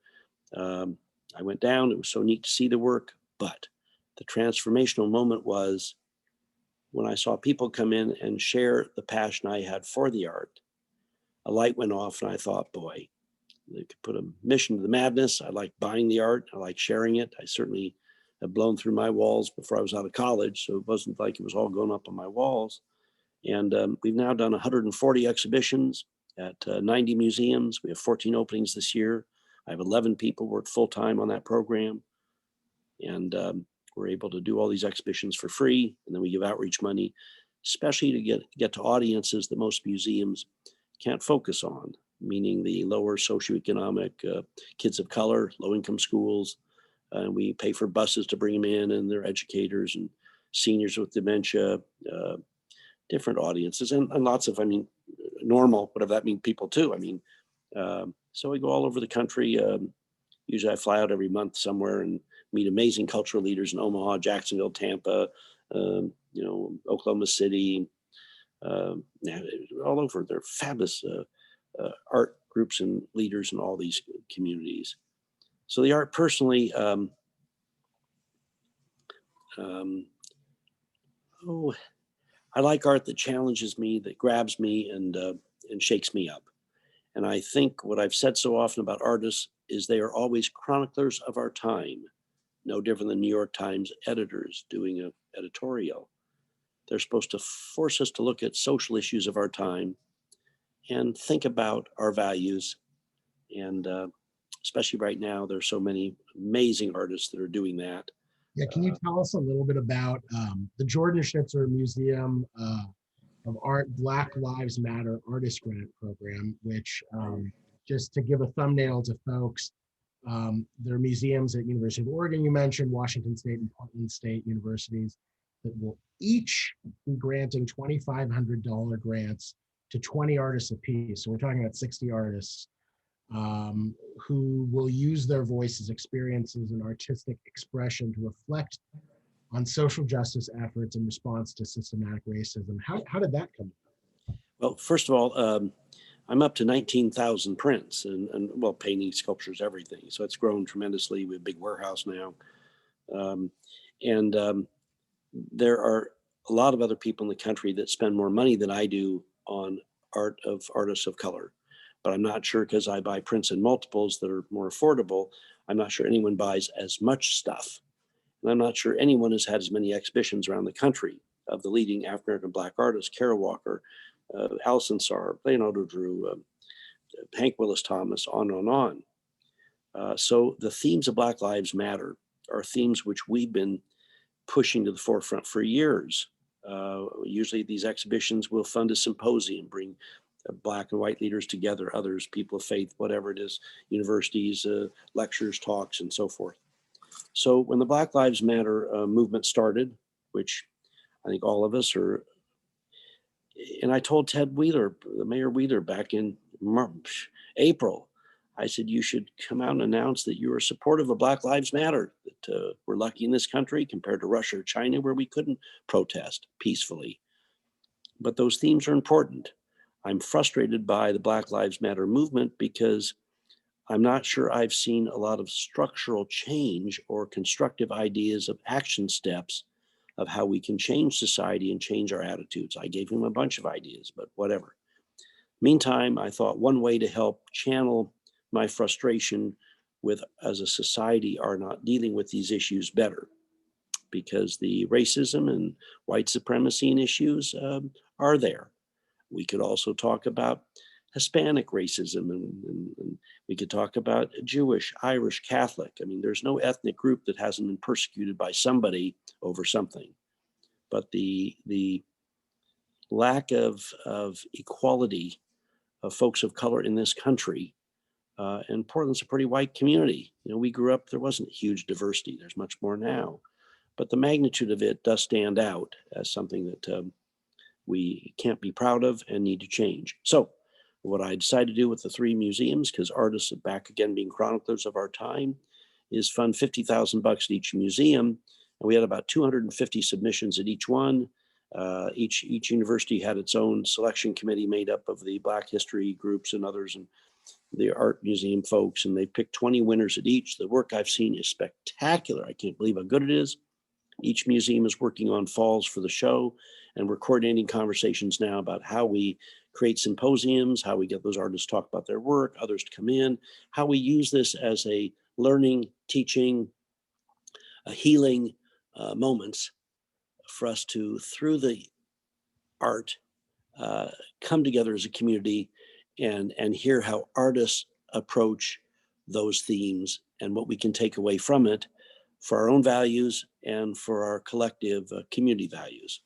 I went down. It was so neat to see the work. But the transformational moment was when I saw people come in and share the passion I had for the art. A light went off and I thought, boy, they could put a mission to the madness. I like buying the art. I like sharing it. I certainly have blown through my walls before I was out of college. So it wasn't like it was all going up on my walls. And we've now done 140 exhibitions at 90 museums. We have 14 openings this year. I have 11 people work full-time on that program. And we're able to do all these exhibitions for free. And then we give outreach money, especially to get to audiences that most museums can't focus on, meaning the lower socioeconomic kids of color, low-income schools. We pay for buses to bring them in and their educators and seniors with dementia, different audiences, and lots of, normal, whatever that means, people too. So we go all over the country. Usually I fly out every month somewhere and meet amazing cultural leaders in Omaha, Jacksonville, Tampa, Oklahoma City, all over. They're fabulous art groups and leaders in all these communities. So the art personally, I like art that challenges me, that grabs me and shakes me up. And I think what I've said so often about artists is they are always chroniclers of our time, no different than New York Times editors doing an editorial. They're supposed to force us to look at social issues of our time and think about our values. And especially right now, there's so many amazing artists that are doing that. Yeah, can you tell us a little bit about the Jordan Schnitzer Museum of Art Black Lives Matter Artist Grant Program, which just to give a thumbnail to folks, there are museums at University of Oregon, you mentioned, Washington State and Portland State universities that will each be granting $2,500 grants to 20 artists apiece. So we're talking about 60 artists who will use their voices, experiences, and artistic expression to reflect on social justice efforts in response to systematic racism. How did that come about? Well, first of all, I'm up to 19,000 prints and well, paintings, sculptures, everything. So it's grown tremendously. We have a big warehouse now. There are a lot of other people in the country that spend more money than I do on art of artists of color. But I'm not sure, because I buy prints and multiples that are more affordable, I'm not sure anyone buys as much stuff. And I'm not sure anyone has had as many exhibitions around the country of the leading African-American Black artists, Kara Walker, Alison Sarr, Leonardo Drew, Hank Willis Thomas, on and on. So the themes of Black Lives Matter are themes which we've been pushing to the forefront for years. Usually these exhibitions will fund a symposium, bring Black and white leaders together, others, people of faith, whatever it is, universities, lectures, talks, and so forth. So when the Black Lives Matter movement started, which I think all of us are, and I told Ted Wheeler, the Mayor Wheeler, back in March, April, I said, you should come out and announce that you are supportive of Black Lives Matter, that we're lucky in this country compared to Russia or China, where we couldn't protest peacefully. But those themes are important. I'm frustrated by the Black Lives Matter movement because I'm not sure I've seen a lot of structural change or constructive ideas of action steps of how we can change society and change our attitudes. I gave him a bunch of ideas, but whatever. Meantime, I thought one way to help channel my frustration with, as a society, are not dealing with these issues better, because the racism and white supremacy and issues are there. We could also talk about Hispanic racism, and we could talk about Jewish, Irish, Catholic. I mean, there's no ethnic group that hasn't been persecuted by somebody over something. But the lack of equality of folks of color in this country, and Portland's a pretty white community. You know, we grew up, there wasn't huge diversity. There's much more now. But the magnitude of it does stand out as something that we can't be proud of and need to change. So what I decided to do with the 3 museums, because artists are back again being chroniclers of our time, is fund $50,000 at each museum. And we had about 250 submissions at each one. Each university had its own selection committee made up of the Black history groups and others, and the art museum folks, and they picked 20 winners at each. The work I've seen is spectacular. I can't believe how good it is. Each museum is working on falls for the show, and we're coordinating conversations now about how we create symposiums, how we get those artists to talk about their work, others to come in, how we use this as a learning, teaching, healing moments for us to, through the art, come together as a community and hear how artists approach those themes and what we can take away from it for our own values and for our collective community values.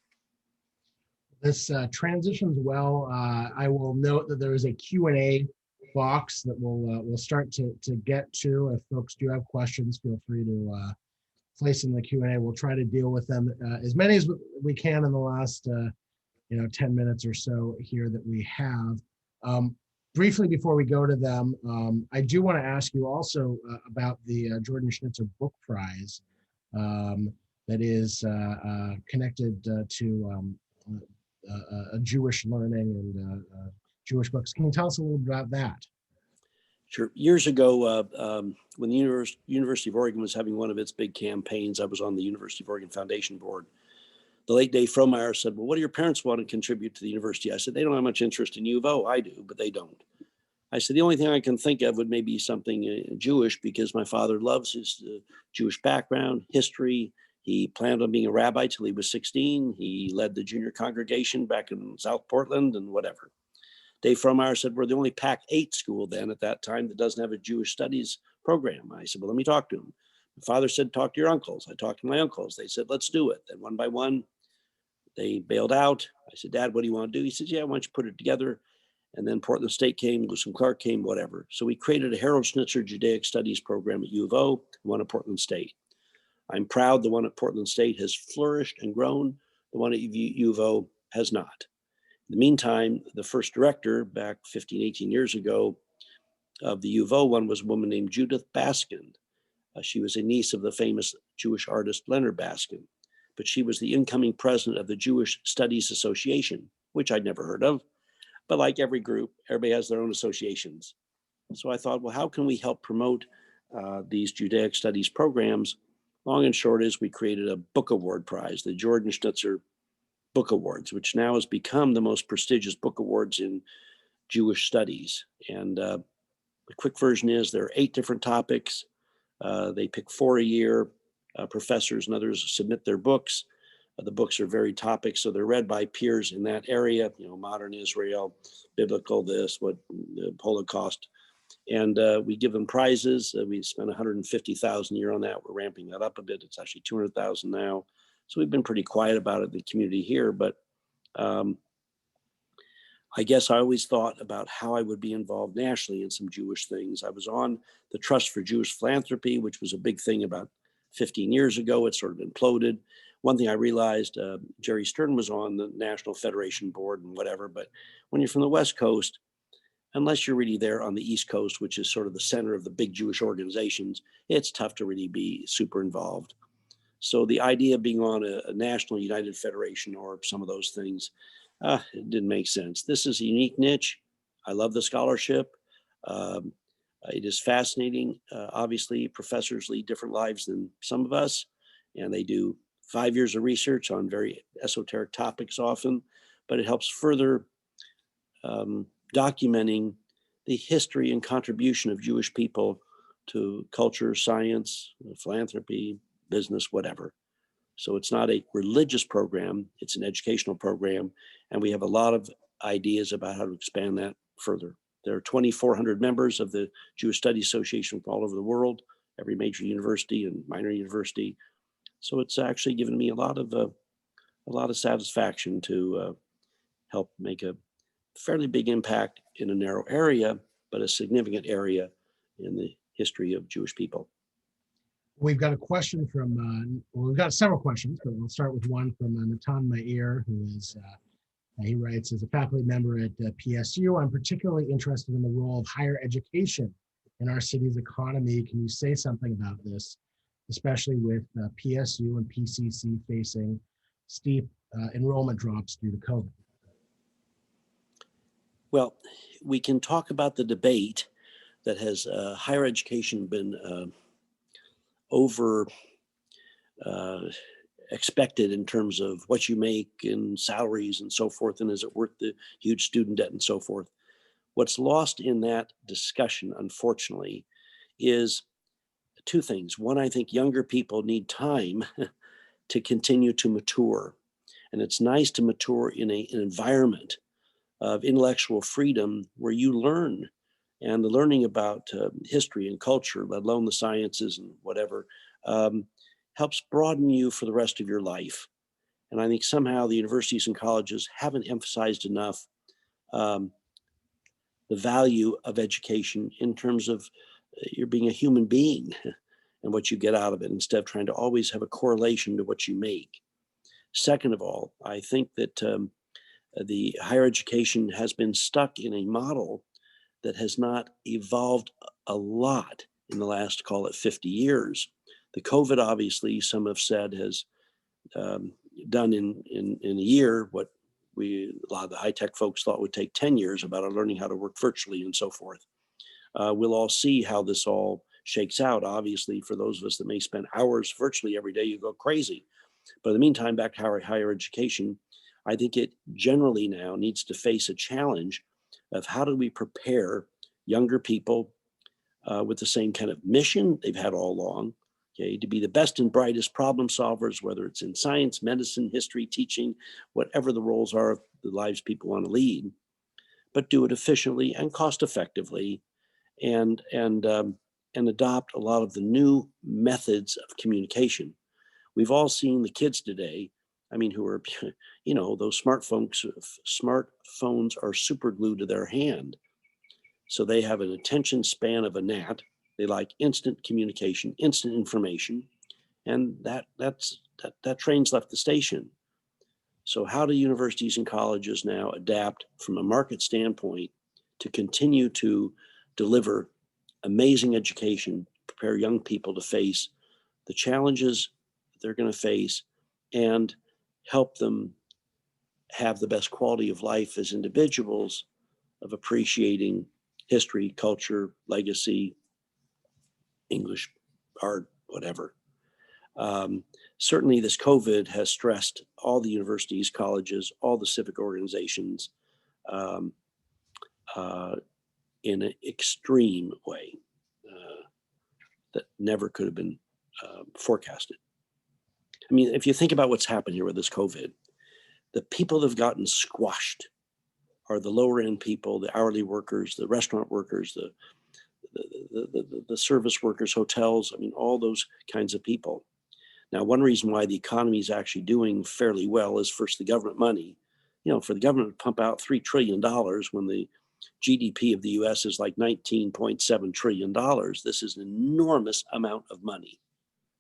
This transitions well. I will note that there is a Q&A box that we'll start to get to. If folks do have questions, feel free to place in the Q&A. We'll try to deal with them as many as we can in the last 10 minutes or so here that we have. Briefly before we go to them, I do want to ask you also about the Jordan Schnitzer Book Prize that is connected to Jewish learning and Jewish books. Can you tell us a little bit about that? Sure. Years ago, when the University of Oregon was having one of its big campaigns, I was on the University of Oregon Foundation Board. The late Dave Frohmeyer said, well, what do your parents want to contribute to the university? I said, they don't have much interest in U of O. I do, but they don't. I said, the only thing I can think of would maybe something Jewish, because my father loves his Jewish background, history. He planned on being a rabbi till he was 16. He led the junior congregation back in South Portland and whatever. Dave Frohmeyer said, we're the only Pac-8 school then at that time that doesn't have a Jewish studies program. I said, well, let me talk to him. My father said, talk to your uncles. I talked to my uncles. They said, let's do it. Then one by one, they bailed out. I said, Dad, what do you want to do? He said, yeah, why don't you put it together? And then Portland State came, Lewis and Clark came, whatever. So we created a Harold Schnitzer Judaic Studies program at U of O, one at Portland State. I'm proud the one at Portland State has flourished and grown. The one at U of O has not. In the meantime, the first director back 15, 18 years ago of the U of O one was a woman named Judith Baskin. She was a niece of the famous Jewish artist Leonard Baskin, but she was the incoming president of the Jewish Studies Association, which I'd never heard of. But like every group, everybody has their own associations. So I thought, well, how can we help promote these Judaic studies programs? Long and short is we created a book award prize, the Jordan Schnitzer Book Awards, which now has become the most prestigious book awards in Jewish studies. And the quick version is there are 8 different topics. They pick 4 a year. Professors and others submit their books. The books are very topic, so they're read by peers in that area, modern Israel, biblical this, what the Holocaust. And we give them prizes. We spent $150,000 a year on that. We're ramping that up a bit. It's actually $200,000 now. So we've been pretty quiet about it in the community here, but I guess I always thought about how I would be involved nationally in some Jewish things. I was on the Trust for Jewish Philanthropy, which was a big thing about 15 years ago. It sort of imploded. One thing I realized, Jerry Stern was on the National Federation Board and whatever, but when you're from the West Coast, unless you're really there on the East Coast, which is sort of the center of the big Jewish organizations, it's tough to really be super involved. So the idea of being on a national United Federation or some of those things, it didn't make sense. This is a unique niche. I love the scholarship. It is fascinating. Obviously, professors lead different lives than some of us, and they do 5 years of research on very esoteric topics often, but it helps further documenting the history and contribution of Jewish people to culture, science, philanthropy, business, whatever. So it's not a religious program, it's an educational program. And we have a lot of ideas about how to expand that further. There are 2,400 members of the Jewish Studies Association from all over the world, every major university and minor university. So it's actually given me a lot of satisfaction to help make a fairly big impact in a narrow area, but a significant area in the history of Jewish people. We've got a question from, well, we've got several questions, but we'll start with one from Natan Meir, who is, he writes, as a faculty member at PSU, I'm particularly interested in the role of higher education in our city's economy. Can you say something about this, especially with PSU and PCC facing steep enrollment drops due to COVID? Well, we can talk about the debate that has higher education been over expected in terms of what you make and salaries and so forth, and is it worth the huge student debt and so forth. What's lost in that discussion, unfortunately, is two things. One, I think younger people need time to continue to mature, and it's nice to mature in an environment of intellectual freedom where you learn, and the learning about history and culture, let alone the sciences and whatever, helps broaden you for the rest of your life. And I think somehow the universities and colleges haven't emphasized enough the value of education in terms of you're being a human being and what you get out of it, instead of trying to always have a correlation to what you make. Second of all, I think that the higher education has been stuck in a model that has not evolved a lot in the last, call it 50 years. The COVID, obviously, some have said has done in a year what a lot of the high-tech folks thought would take 10 years about our learning how to work virtually and so forth. We'll all see how this all shakes out. Obviously, for those of us that may spend hours virtually every day, you go crazy. But in the meantime, back to higher education, I think it generally now needs to face a challenge of how do we prepare younger people with the same kind of mission they've had all along, okay, to be the best and brightest problem solvers, whether it's in science, medicine, history, teaching, whatever the roles are of the lives people want to lead, but do it efficiently and cost effectively, and adopt a lot of the new methods of communication. We've all seen the kids today, I mean, who are, you know, those smartphones are super glued to their hand. So they have an attention span of a gnat. They like instant communication, instant information, and that train's left the station. So how do universities and colleges now adapt from a market standpoint to continue to deliver amazing education, prepare young people to face the challenges they're going to face, and help them have the best quality of life as individuals of appreciating history, culture, legacy, English, art, whatever. Certainly this COVID has stressed all the universities, colleges, all the civic organizations in an extreme way that never could have been forecasted. I mean, if you think about what's happened here with this COVID, the people that have gotten squashed are the lower end people, the hourly workers, the restaurant workers, the service workers, hotels, I mean, all those kinds of people. Now, one reason why the economy is actually doing fairly well is first the government money. You know, for the government to pump out $3 trillion when the GDP of the US is like $19.7 trillion, this is an enormous amount of money.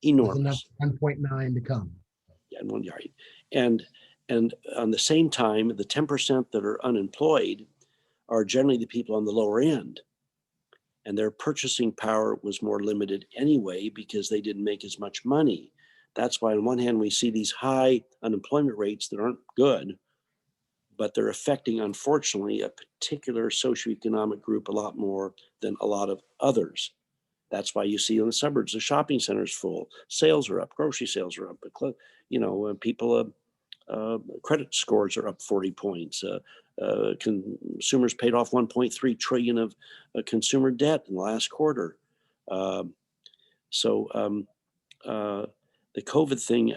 Enormous. 1.9 to come. Yeah, in 1 year. And on the same time, the 10% that are unemployed are generally the people on the lower end. And their purchasing power was more limited anyway because they didn't make as much money. That's why on one hand, we see these high unemployment rates that aren't good, but they're affecting, unfortunately, a particular socioeconomic group a lot more than a lot of others. That's why you see in the suburbs, the shopping centers full, sales are up, grocery sales are up, but you know, people, credit scores are up 40 points. Consumers paid off 1.3 trillion of consumer debt in the last quarter. So the COVID thing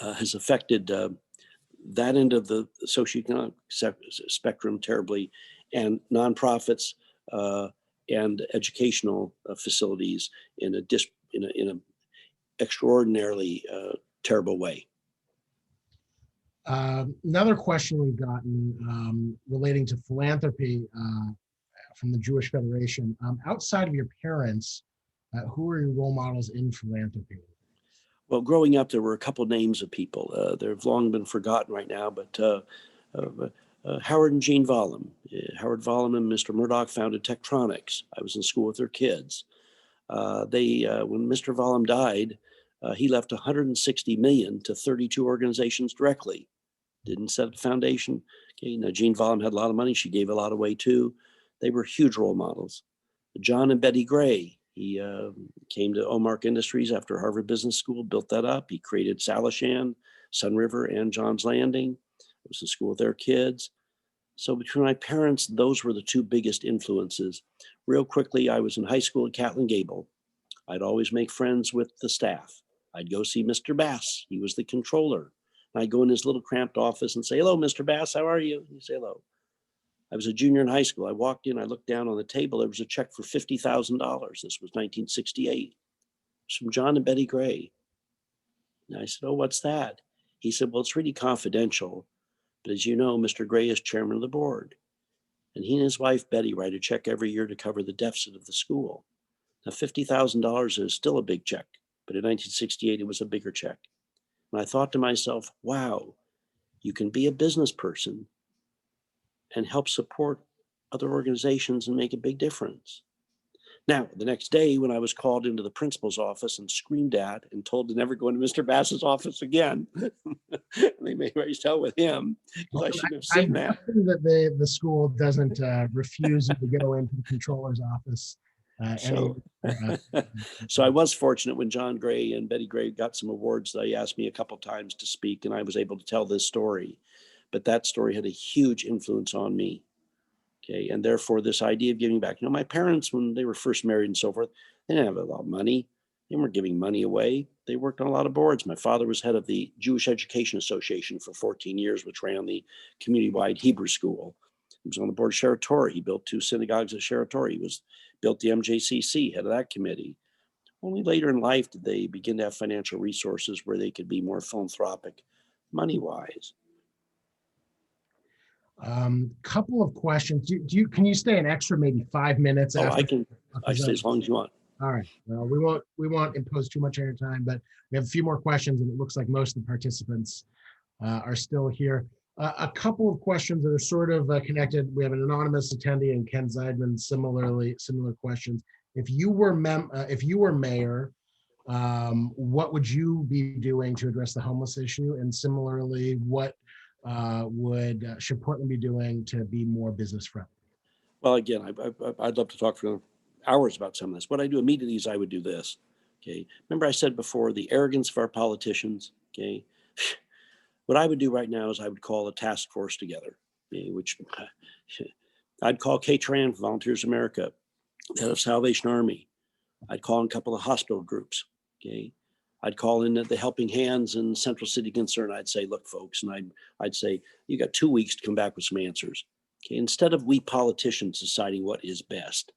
has affected that end of the socioeconomic spectrum terribly. and nonprofits and educational facilities in a extraordinarily terrible way. Another question we've gotten relating to philanthropy from the Jewish Federation. Outside of your parents, who are your role models in philanthropy? Well, growing up, there were a couple names of people. They've long been forgotten right now, but Howard and Jean Vollum. Howard Vollum and Mr. Murdoch founded Tektronix. I was in school with their kids. When Mr. Vollum died, he left $160 million to 32 organizations directly. Didn't set up a foundation. Okay, now Jean Vollum had a lot of money. She gave a lot away too. They were huge role models. John and Betty Gray. He came to Omark Industries after Harvard Business School, built that up. He created Salishan, Sun River, and John's Landing. I was in school with their kids. So between my parents, those were the two biggest influences. Real quickly, I was in high school at Catlin Gable. I'd always make friends with the staff. I'd go see Mr. Bass. He was the controller. I'd go in his little cramped office and say, "Hello, Mr. Bass, how are you?" He'd say hello. I was a junior in high school. I walked in, I looked down on the table. There was a check for $50,000. This was 1968. It was from John and Betty Gray. And I said, "Oh, what's that?" He said, "Well, it's really confidential. But as you know, Mr. Gray is chairman of the board. And he and his wife, Betty, write a check every year to cover the deficit of the school." Now, $50,000 is still a big check, but in 1968, it was a bigger check. And I thought to myself, wow, you can be a business person and help support other organizations and make a big difference. Now, the next day when I was called into the principal's office and screamed at and told to never go into Mr. Bass's office again, they made me tell with him, because I should have seen that. That the school doesn't refuse you to go into the controller's office. So I was fortunate when John Gray and Betty Gray got some awards. They asked me a couple times to speak, and I was able to tell this story. But that story had a huge influence on me. Okay, and therefore this idea of giving back. You know, my parents, when they were first married and so forth, they didn't have a lot of money. They weren't giving money away. They worked on a lot of boards. My father was head of the Jewish Education Association for 14 years, which ran the community-wide Hebrew school. He was on the board of Sheratori. He built 2 synagogues at Sheratori. He built the MJCC, head of that committee. Only later in life did they begin to have financial resources where they could be more philanthropic, money-wise. Couple of questions. Can you stay an extra maybe 5 minutes? Oh, after? I stay as long as you want. All right. Well, we won't impose too much on your time, but we have a few more questions, and it looks like most of the participants are still here. A couple of questions that are sort of connected. We have an anonymous attendee and Ken Zeidman, similar questions. If you were mayor, what would you be doing to address the homeless issue? And similarly, what should Portland be doing to be more business friendly? Well, again, I'd love to talk for hours about some of this. What I do immediately is I would do this. Okay. Remember I said before the arrogance of our politicians. Okay. What I would do right now is I would call a task force together, okay, which I'd call Kay Tran, Volunteers America, head of Salvation Army. I'd call in a couple of hospital groups. Okay. I'd call in the Helping Hands and Central City Concern. I'd say, look, folks, and I'd say, you got 2 weeks to come back with some answers. Okay. Instead of we politicians deciding what is best,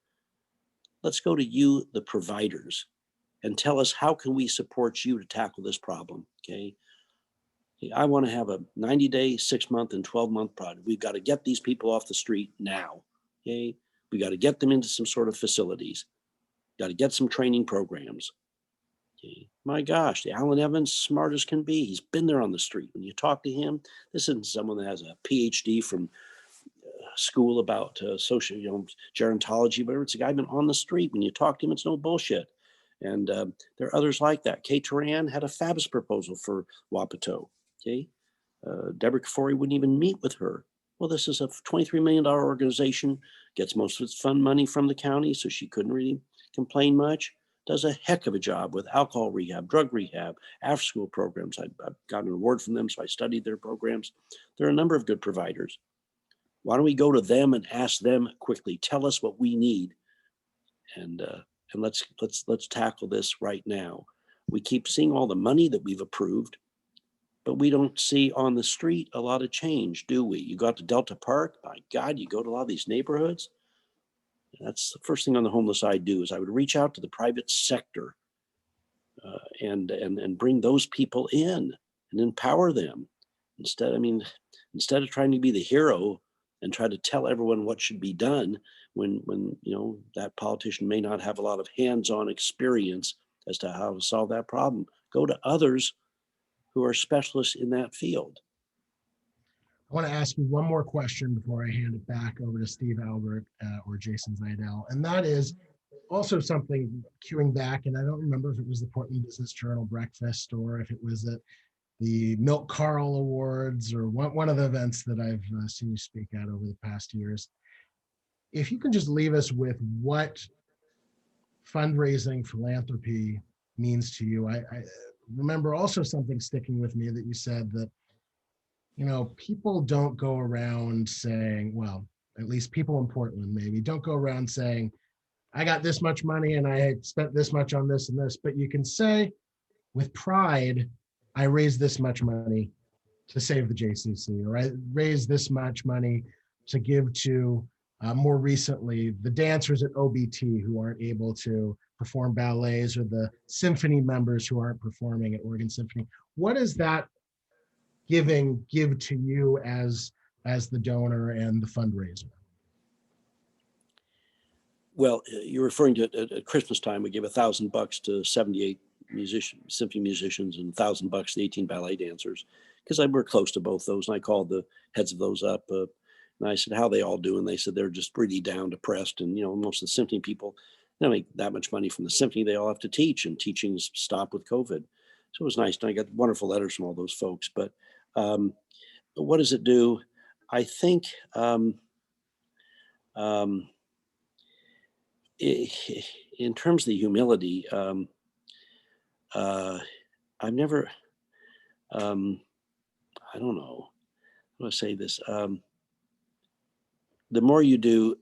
let's go to you, the providers, and tell us how can we support you to tackle this problem. Okay. I want to have a 90-day, 6-month, and 12-month project. We've got to get these people off the street now. Okay. We got to get them into some sort of facilities. Got to get some training programs. Okay. My gosh, the Alan Evans, smart as can be. He's been there on the street. When you talk to him, this isn't someone that has a PhD from school about social, gerontology, whatever. It's a guy been on the street. When you talk to him, it's no bullshit. And there are others like that. Kay Turan had a fabulous proposal for Wapato. Okay. Deborah Kafori wouldn't even meet with her. Well, this is a $23 million organization, gets most of its fund money from the county, so she couldn't really complain much. Does a heck of a job with alcohol rehab, drug rehab, after-school programs. I've gotten an award from them, so I studied their programs. There are a number of good providers. Why don't we go to them and ask them quickly, tell us what we need, and let's tackle this right now. We keep seeing all the money that we've approved, but we don't see on the street a lot of change, do we? You go out to Delta Park, my God, you go to a lot of these neighborhoods. That's the first thing on the homeless I'd do is I would reach out to the private sector and bring those people in and empower them. Instead of trying to be the hero and try to tell everyone what should be done when that politician may not have a lot of hands-on experience as to how to solve that problem. Go to others who are specialists in that field. I want to ask you one more question before I hand it back over to Steve Albert or Jason Zidell. And that is also something queuing back, and I don't remember if it was the Portland Business Journal breakfast or if it was at the Milk Carl Awards or one of the events that I've seen you speak at over the past years. If you can just leave us with what fundraising philanthropy means to you. I remember also something sticking with me that you said that, people don't go around saying, well, at least people in Portland maybe don't go around saying, I got this much money and I spent this much on this and this, but you can say with pride, I raised this much money to save the JCC, or I raised this much money to give to more recently the dancers at OBT who aren't able to perform ballets, or the symphony members who aren't performing at Oregon Symphony. What does that giving give to you as the donor and the fundraiser? Well, you're referring to at Christmas time, we give $1,000 to 78 symphony musicians and $1,000 to 18 ballet dancers, because we're close to both those. And I called the heads of those up and I said, how they all do? And they said, they're just really down, depressed. And, most of the symphony people, they don't make that much money from the symphony. They all have to teach, and teaching's stopped with COVID. So it was nice. And I got wonderful letters from all those folks. But what does it do? I think in terms of the humility, I've never, I don't know how to say this. The more you do,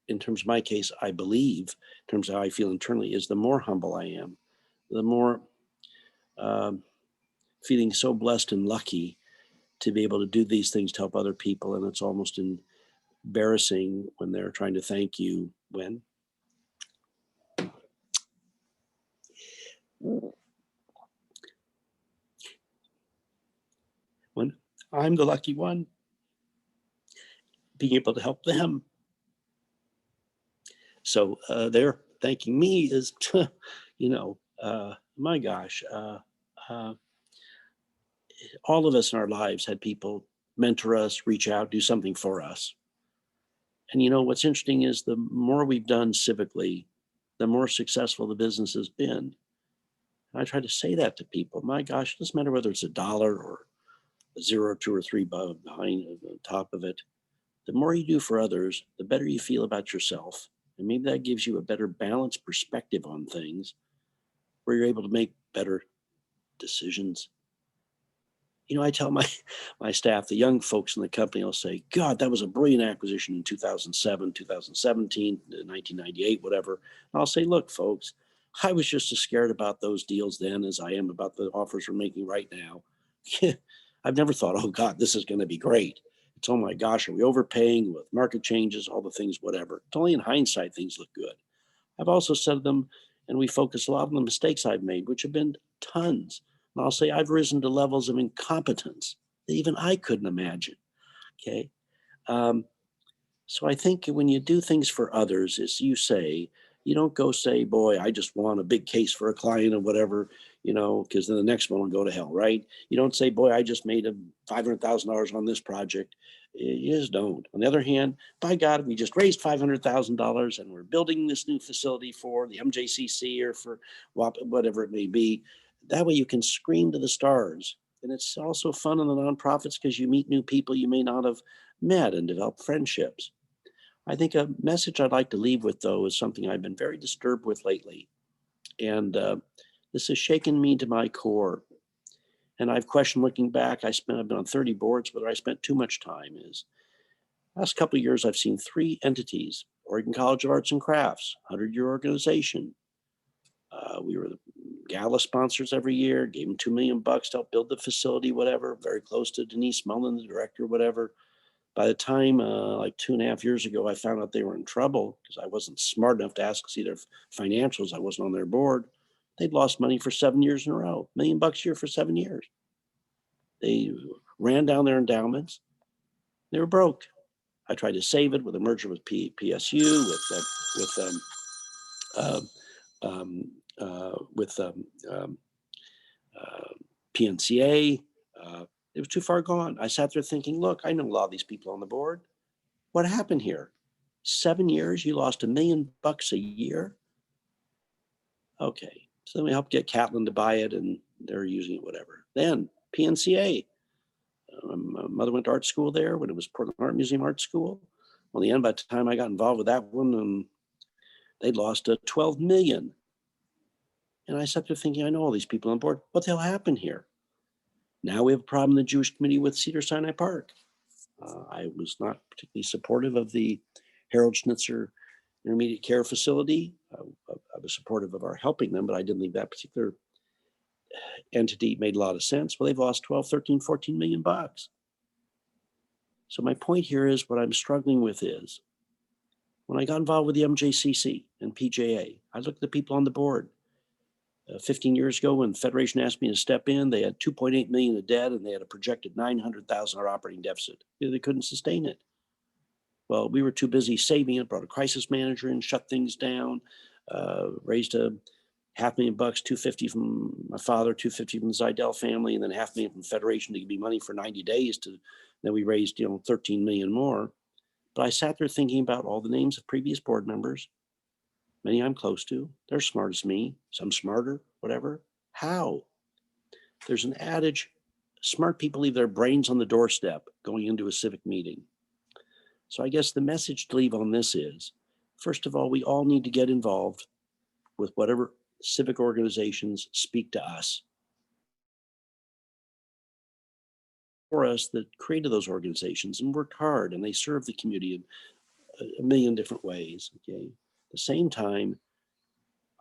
in terms of my case, I believe, in terms of how I feel internally, is the more humble I am, the more feeling so blessed and lucky to be able to do these things to help other people. And it's almost embarrassing when they're trying to thank you when I'm the lucky one, being able to help them. So they're thanking me is, my gosh, all of us in our lives had people mentor us, reach out, do something for us. And what's interesting is the more we've done civically, the more successful the business has been. And I try to say that to people. My gosh, it doesn't matter whether it's $1 or a 0, 2, or 3 behind the top of it. The more you do for others, the better you feel about yourself. And maybe that gives you a better balanced perspective on things where you're able to make better decisions. I tell my staff, the young folks in the company, I'll say, God, that was a brilliant acquisition in 2007, 2017, 1998, whatever. And I'll say, look, folks, I was just as scared about those deals then as I am about the offers we're making right now. I've never thought, oh God, this is going to be great. It's, oh my gosh, are we overpaying with market changes, all the things, whatever. It's only in hindsight things look good. I've also said to them, and we focus a lot on the mistakes I've made, which have been tons. And I'll say I've risen to levels of incompetence that even I couldn't imagine. Okay. So I think when you do things for others, as you say, you don't go say, boy, I just won a big case for a client or whatever, because then the next one will go to hell, right? You don't say, boy, I just made $500,000 on this project. You just don't. On the other hand, by God, we just raised $500,000 and we're building this new facility for the MJCC or for whatever it may be. That way you can scream to the stars. And it's also fun in the nonprofits because you meet new people you may not have met and develop friendships. I think a message I'd like to leave with, though, is something I've been very disturbed with lately. And this has shaken me to my core. And I've questioned looking back, I've been on 30 boards, whether I spent too much time is. Last couple of years, I've seen 3 entities: Oregon College of Arts and Crafts, 100-year organization. We were gala sponsors every year, gave them $2 million to help build the facility, whatever, very close to Denise Mullen, the director, whatever. By the time, like 2.5 years ago, I found out they were in trouble because I wasn't smart enough to ask to see their financials. I wasn't on their board. They'd lost money for 7 years in a row, $1 million a year for 7 years. They ran down their endowments. They were broke. I tried to save it with a merger with PSU, with PNCA. It was too far gone. I sat there thinking, look, I know a lot of these people on the board. What happened here? 7 years, you lost $1 million a year? Okay. So then we helped get Catlin to buy it and they're using it, whatever. Then PNCA. My mother went to art school there when it was Portland Art Museum Art School. Well, in the end, by the time I got involved with that one, they'd lost $12 million. And I sat there thinking, I know all these people on board. What the hell happened here? Now we have a problem in the Jewish community with Cedars-Sinai Park. I was not particularly supportive of the Harold Schnitzer Intermediate Care Facility. I was supportive of our helping them, but I didn't think that particular entity made a lot of sense. Well, they've lost 12, 13, 14 million bucks. So my point here is what I'm struggling with is when I got involved with the MJCC and PJA, I looked at the people on the board. 15 years ago, when the Federation asked me to step in, they had 2.8 million of debt and they had a projected 900,000 operating deficit. They couldn't sustain it. Well, we were too busy saving it, brought a crisis manager in, shut things down, raised a $500,000, 250 from my father, 250 from the Zidell family, and then $500,000 from Federation to give me money for 90 days. Then we raised, 13 million more. But I sat there thinking about all the names of previous board members. Many I'm close to. They're smart as me, some smarter, whatever. How? There's an adage, smart people leave their brains on the doorstep going into a civic meeting. So I guess the message to leave on this is, first of all, we all need to get involved with whatever civic organizations speak to us. For us that created those organizations and worked hard and they serve the community in a million different ways, okay? At the same time,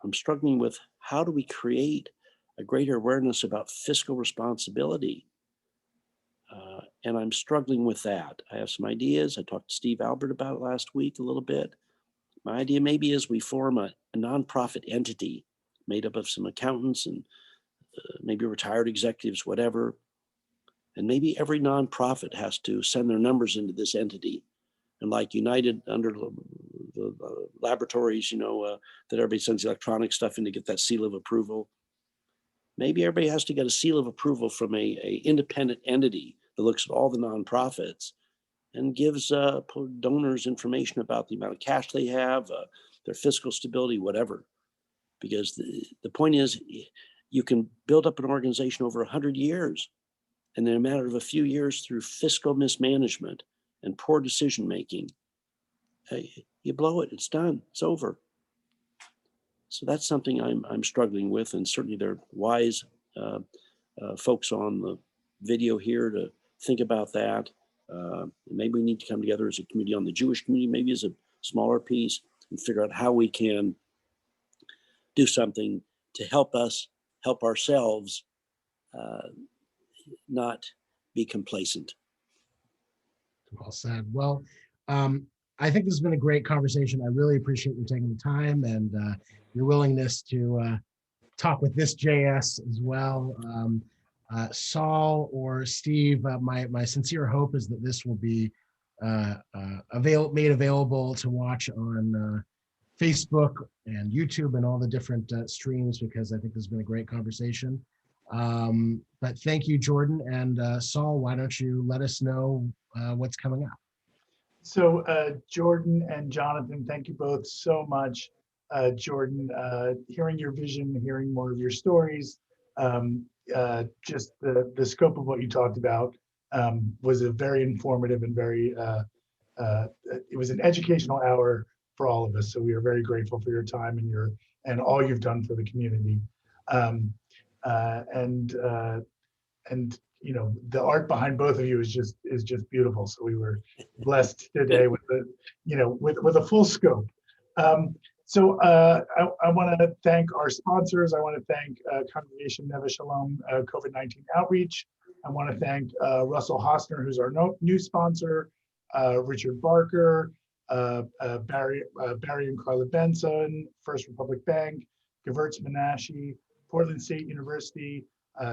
I'm struggling with how do we create a greater awareness about fiscal responsibility? And I'm struggling with that. I have some ideas. I talked to Steve Albert about it last week a little bit. My idea maybe is we form a nonprofit entity made up of some accountants and maybe retired executives, whatever. And maybe every nonprofit has to send their numbers into this entity. And like United under the laboratories, that everybody sends electronic stuff in to get that seal of approval. Maybe everybody has to get a seal of approval from a independent entity that looks at all the nonprofits and gives donors information about the amount of cash they have, their fiscal stability, whatever. Because the point is, you can build up an organization over 100 years, and in a matter of a few years through fiscal mismanagement and poor decision-making, you blow it, it's done, it's over. So that's something I'm struggling with, and certainly there are wise folks on the video here to think about that. Maybe we need to come together as a community on the Jewish community, maybe as a smaller piece, and figure out how we can do something to help us, help ourselves, not be complacent. Well said. Well, I think this has been a great conversation. I really appreciate you taking the time and your willingness to talk with this JS as well. Saul or Steve, my sincere hope is that this will be made available to watch on Facebook and YouTube and all the different streams, because I think this has been a great conversation. But thank you, Jordan. And Saul, why don't you let us know what's coming up? So Jordan and Jonathan, thank you both so much. Jordan, hearing your vision, hearing more of your stories, just the scope of what you talked about was a very informative and very, it was an educational hour for all of us. So we are very grateful for your time and all you've done for the community. And the art behind both of you is just beautiful. So we were blessed today with with a full scope. So I want to thank our sponsors. I want to thank Congregation Neve Shalom COVID-19 Outreach. I want to thank Russell Hosner, who's our new sponsor, Richard Barker, Barry and Carla Benson, First Republic Bank, Gewurz Menashe, Portland State University,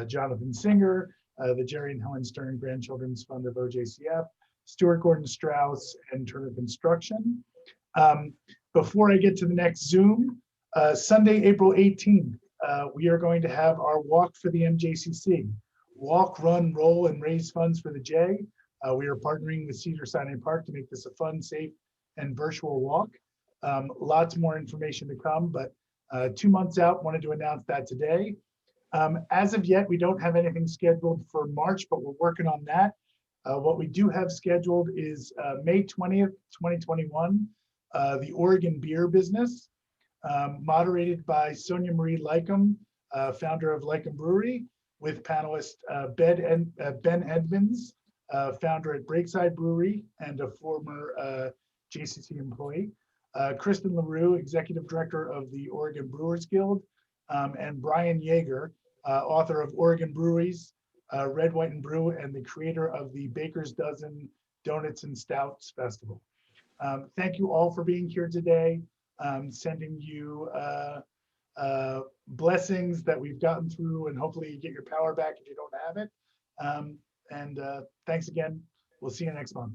Jonathan Singer, the Jerry and Helen Stern Grandchildren's Fund of OJCF, Stuart Gordon Strauss, and Turner Construction. Before I get to the next Zoom, Sunday, April 18th, we are going to have our walk for the MJCC. Walk, run, roll, and raise funds for the J. We are partnering with Cedar-Sinai Park to make this a fun, safe, and virtual walk. Lots more information to come, but 2 months out, wanted to announce that today. As of yet, we don't have anything scheduled for March, but we're working on that. What we do have scheduled is May 20th, 2021, the Oregon Beer Business, moderated by Sonia Marie Lycum, founder of Lycum Brewery, with panelist Ben Edmonds, founder at Breakside Brewery and a former JCC employee, Kristen LaRue, executive director of the Oregon Brewers Guild, and Brian Yeager, author of Oregon Breweries, Red, White, and Brew, and the creator of the Baker's Dozen Donuts and Stouts Festival. Thank you all for being here today. Sending you blessings that we've gotten through, and hopefully you get your power back if you don't have it. And thanks again. We'll see you next month.